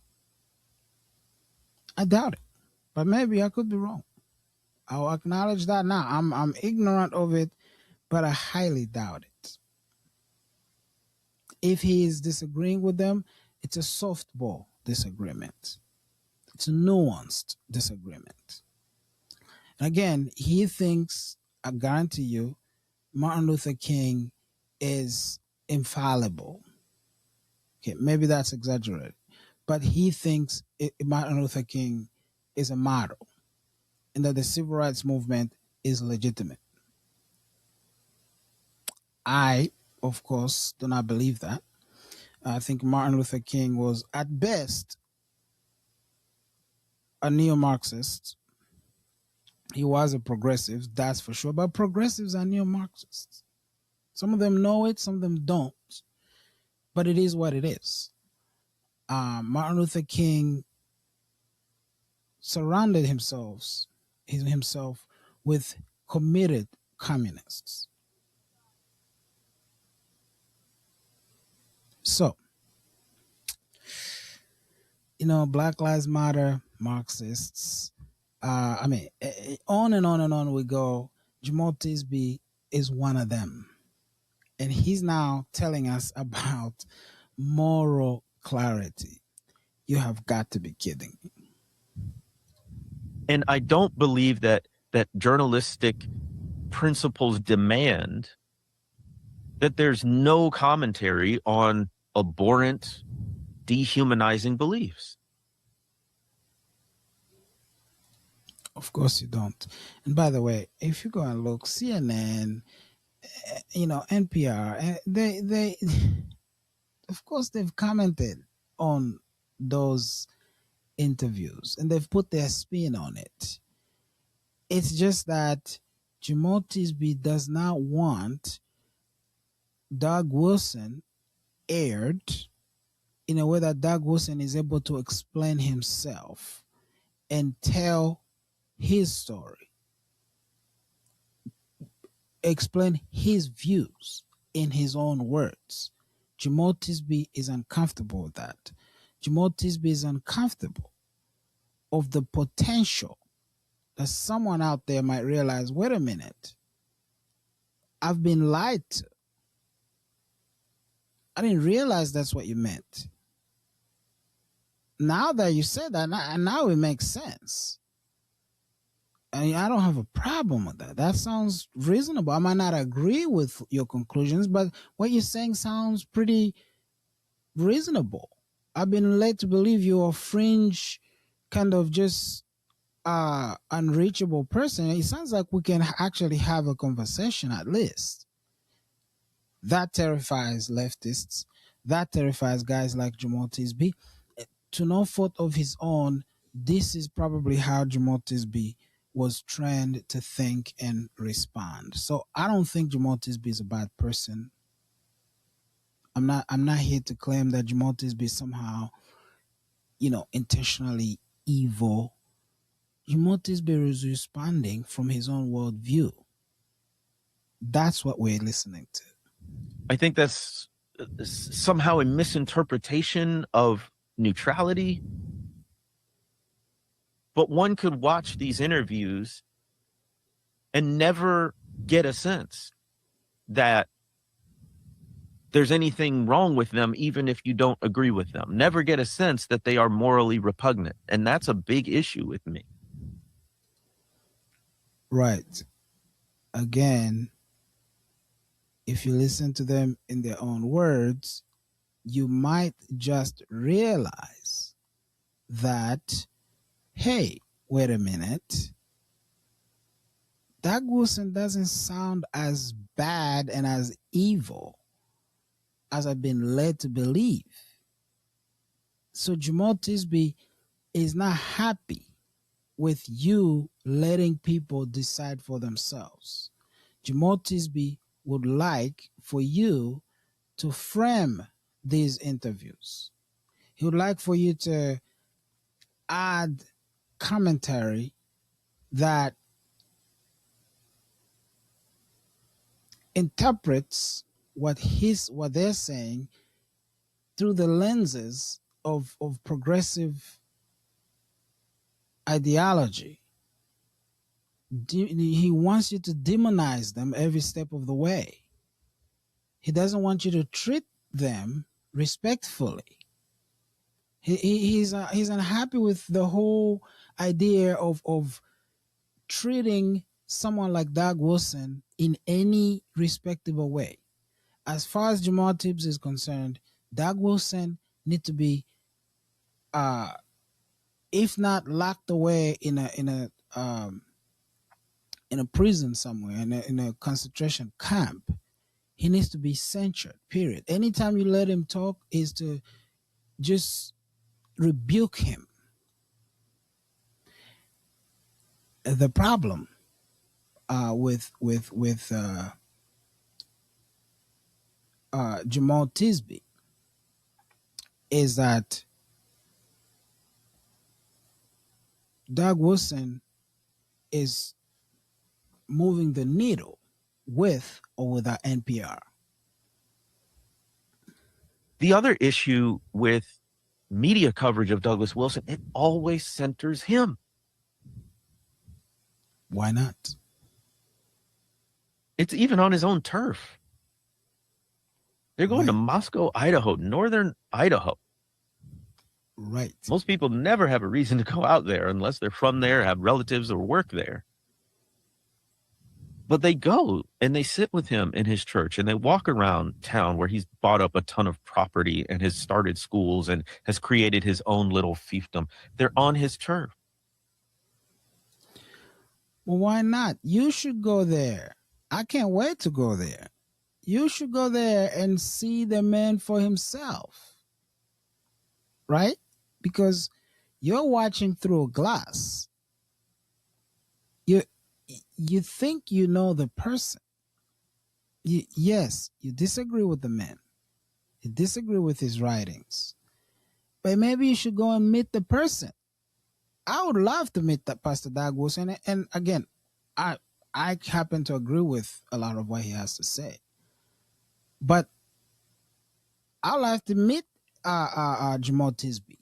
I doubt it, but maybe I could be wrong. I'll acknowledge that now. I'm ignorant of it, but I highly doubt it. If he is disagreeing with them, it's a softball disagreement. It's a nuanced disagreement. And again, he thinks, I guarantee you, Martin Luther King is infallible. Okay, maybe that's exaggerated, but he thinks Martin Luther King is a model and that the civil rights movement is legitimate. I, of course, do not believe that. I think Martin Luther King was, at best, a neo Marxist. He was a progressive, that's for sure, but progressives are neo Marxists. Some of them know it, some of them don't, but it is what it is. Martin Luther King surrounded himself with committed communists. So, Black Lives Matter, Marxists. On and on and on we go. Jemar Tisby is one of them. And he's now telling us about moral clarity. You have got to be kidding me. And I don't believe that journalistic principles demand that there's no commentary on abhorrent, dehumanizing beliefs. Of course you don't. And by the way, if you go and look, CNN, NPR, they of course they've commented on those interviews and they've put their spin on it. It's just that Jemar Tisby does not want Doug Wilson aired in a way that Doug Wilson is able to explain himself and tell his story, explain his views in his own words. Jemar Tisby is uncomfortable with that. Jemar Tisby is uncomfortable of the potential that someone out there might realize, wait a minute, I've been lied to. I didn't realize that's what you meant. Now that you said that, now it makes sense. I mean, I don't have a problem with that. That sounds reasonable. I might not agree with your conclusions, but what you're saying sounds pretty reasonable. I've been led to believe you're a fringe, kind of just unreachable person. It sounds like we can actually have a conversation at least. That terrifies leftists. That terrifies guys like Jemar Tisby. To no fault of his own, this is probably how Jemar Tisby was trained to think and respond. So I don't think Jemar Tisby is a bad person. I'm not here to claim that Jemar Tisby is somehow, intentionally evil. Jemar Tisby is responding from his own worldview. That's what we're listening to. I think that's somehow a misinterpretation of neutrality. But one could watch these interviews and never get a sense that there's anything wrong with them, even if you don't agree with them. Never get a sense that they are morally repugnant. And that's a big issue with me. Right. Again, if you listen to them in their own words, you might just realize that, hey, wait a minute, Doug Wilson doesn't sound as bad and as evil as I've been led to believe. So Jemar Tisby is not happy with you letting people decide for themselves. Jemar Tisby would like for you to frame these interviews. He would like for you to add commentary that interprets what they're saying through the lenses of progressive ideology. He wants you to demonize them every step of the way. He doesn't want you to treat them respectfully. He's unhappy with the whole idea of treating someone like Doug Wilson in any respectable way. As far as Jemar Tibbs is concerned, Doug Wilson need to be, uh, if not locked away in a prison somewhere, in a concentration camp, he needs to be censured. Period. Anytime you let him talk, is to just rebuke him. The problem with Jemar Tisby is that Doug Wilson is moving the needle with or without NPR. The other issue with media coverage of Douglas Wilson, it always centers him. Why not? It's even on his own turf. They're going to Right. Moscow, Idaho, northern Idaho. Right. Most people never have a reason to go out there unless they're from there, have relatives, or work there. But they go and they sit with him in his church and they walk around town where he's bought up a ton of property and has started schools and has created his own little fiefdom. They're on his turf. Well, why not? You should go there. I can't wait to go there. You should go there and see the man for himself. Right? Because you're watching through a glass. You think you know the person. Yes, you disagree with the man. You disagree with his writings. But maybe you should go and meet the person. I would love to meet that Pastor Doug Wilson. And again, I I happen to agree with a lot of what he has to say. But I'd like to meet Jemar Tisby,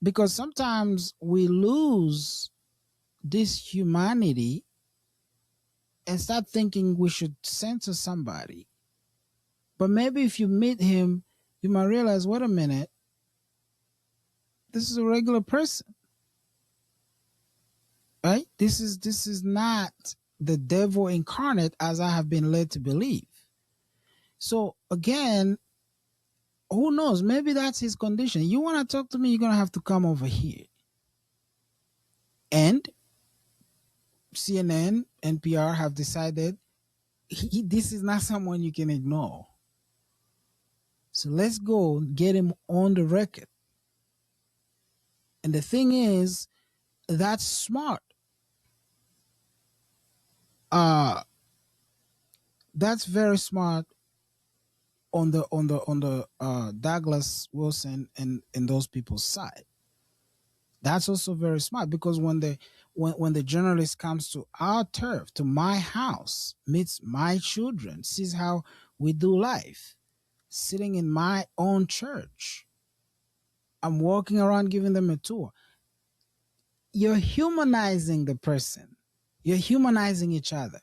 because sometimes we lose this humanity and start thinking we should censor somebody. But maybe if you meet him, you might realize, wait a minute, this is a regular person, right? This is not the devil incarnate as I have been led to believe. So again, who knows? Maybe that's his condition. You want to talk to me, you're gonna have to come over here. And CNN, NPR have decided this is not someone you can ignore. So let's go get him on the record. And the thing is, that's smart. Uh that's very smart on the Douglas Wilson and those people's side. That's also very smart, because when the journalist comes to our turf, to my house, meets my children, sees how we do life, sitting in my own church, I'm walking around giving them a tour. You're humanizing the person. You're humanizing each other.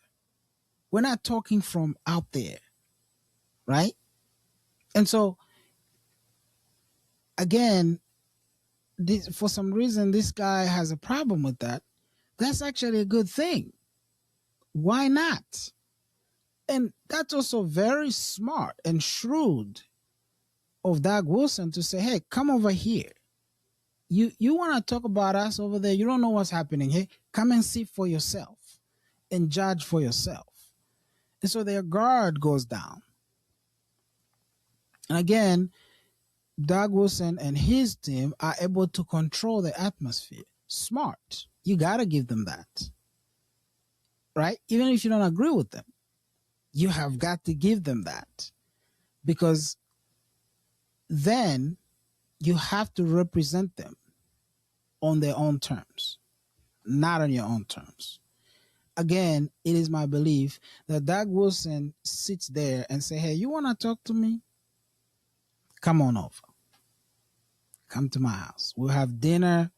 We're not talking from out there, right? And so again, for some reason, this guy has a problem with that. That's actually a good thing. Why not? And that's also very smart and shrewd of Doug Wilson to say, hey, come over here. You want to talk about us over there? You don't know what's happening. Hey, come and see for yourself and judge for yourself. And so their guard goes down. And again, Doug Wilson and his team are able to control the atmosphere. Smart. You got to give them that. Right? Even if you don't agree with them, you have got to give them that. Because then you have to represent them on their own terms, not on your own terms. Again, it is my belief that Doug Wilson sits there and say, hey, you want to talk to me? Come on over. Come to my house. We'll have dinner.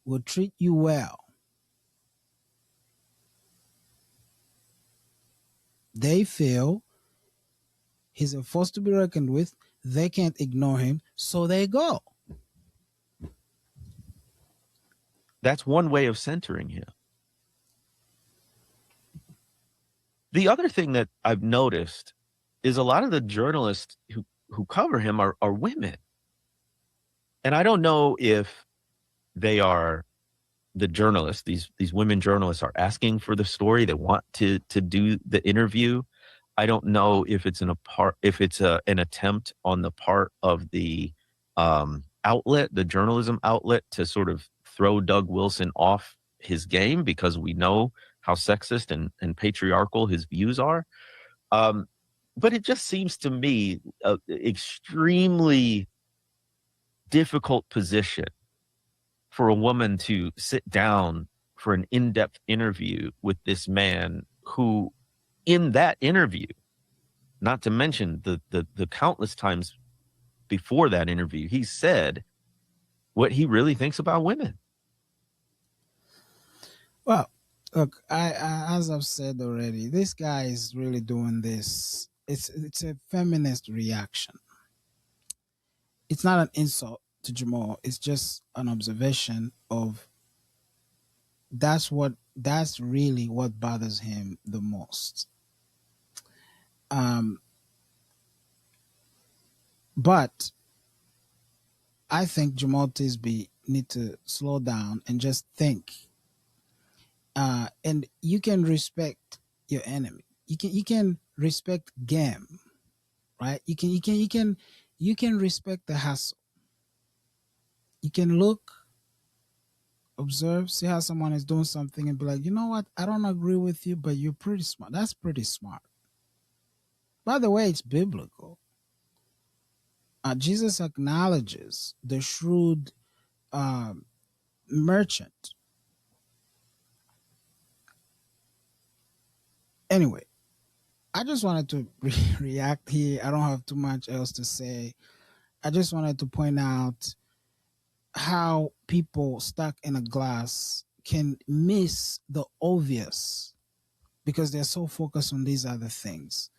We'll treat you well. They feel he's a force to be reckoned with. They can't ignore him, so they go. That's one way of centering him. The other thing that I've noticed is a lot of the journalists who who cover him are women. And I don't know if they are the journalists, these women journalists are asking for the story. They want to do the interview. I don't know if it's an attempt on the part of the outlet, the journalism outlet, to sort of throw Doug Wilson off his game because we know how sexist and patriarchal his views are. Um, but it just seems to me an extremely difficult position for a woman to sit down for an in-depth interview with this man who, in that interview, not to mention the countless times before that interview, he said what he really thinks about women. Well, look, as I've said already, this guy is really doing this. It's a feminist reaction. It's not an insult to Jamal. It's just an observation of that's really what bothers him the most. Um, but I think Jamal Tisby need to slow down and just think. And you can respect your enemy. You can respect game, right? You can respect the hustle. You can look, observe, see how someone is doing something, and be like, you know what? I don't agree with you, but you're pretty smart. That's pretty smart. By the way, it's biblical. Jesus acknowledges the shrewd um, merchant. Anyway, I just wanted to react here. I don't have too much else to say. I just wanted to point out how people stuck in a glass can miss the obvious because they're so focused on these other things,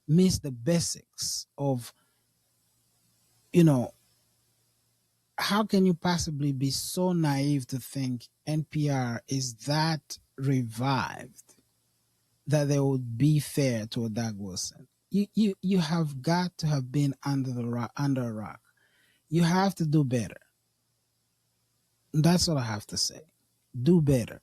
miss the basics of, you know, how can you possibly be so naive to think NPR is that revived that they would be fair to a Doug Wilson? You have got to have been under a rock. You have to do better. That's what I have to say. Do better.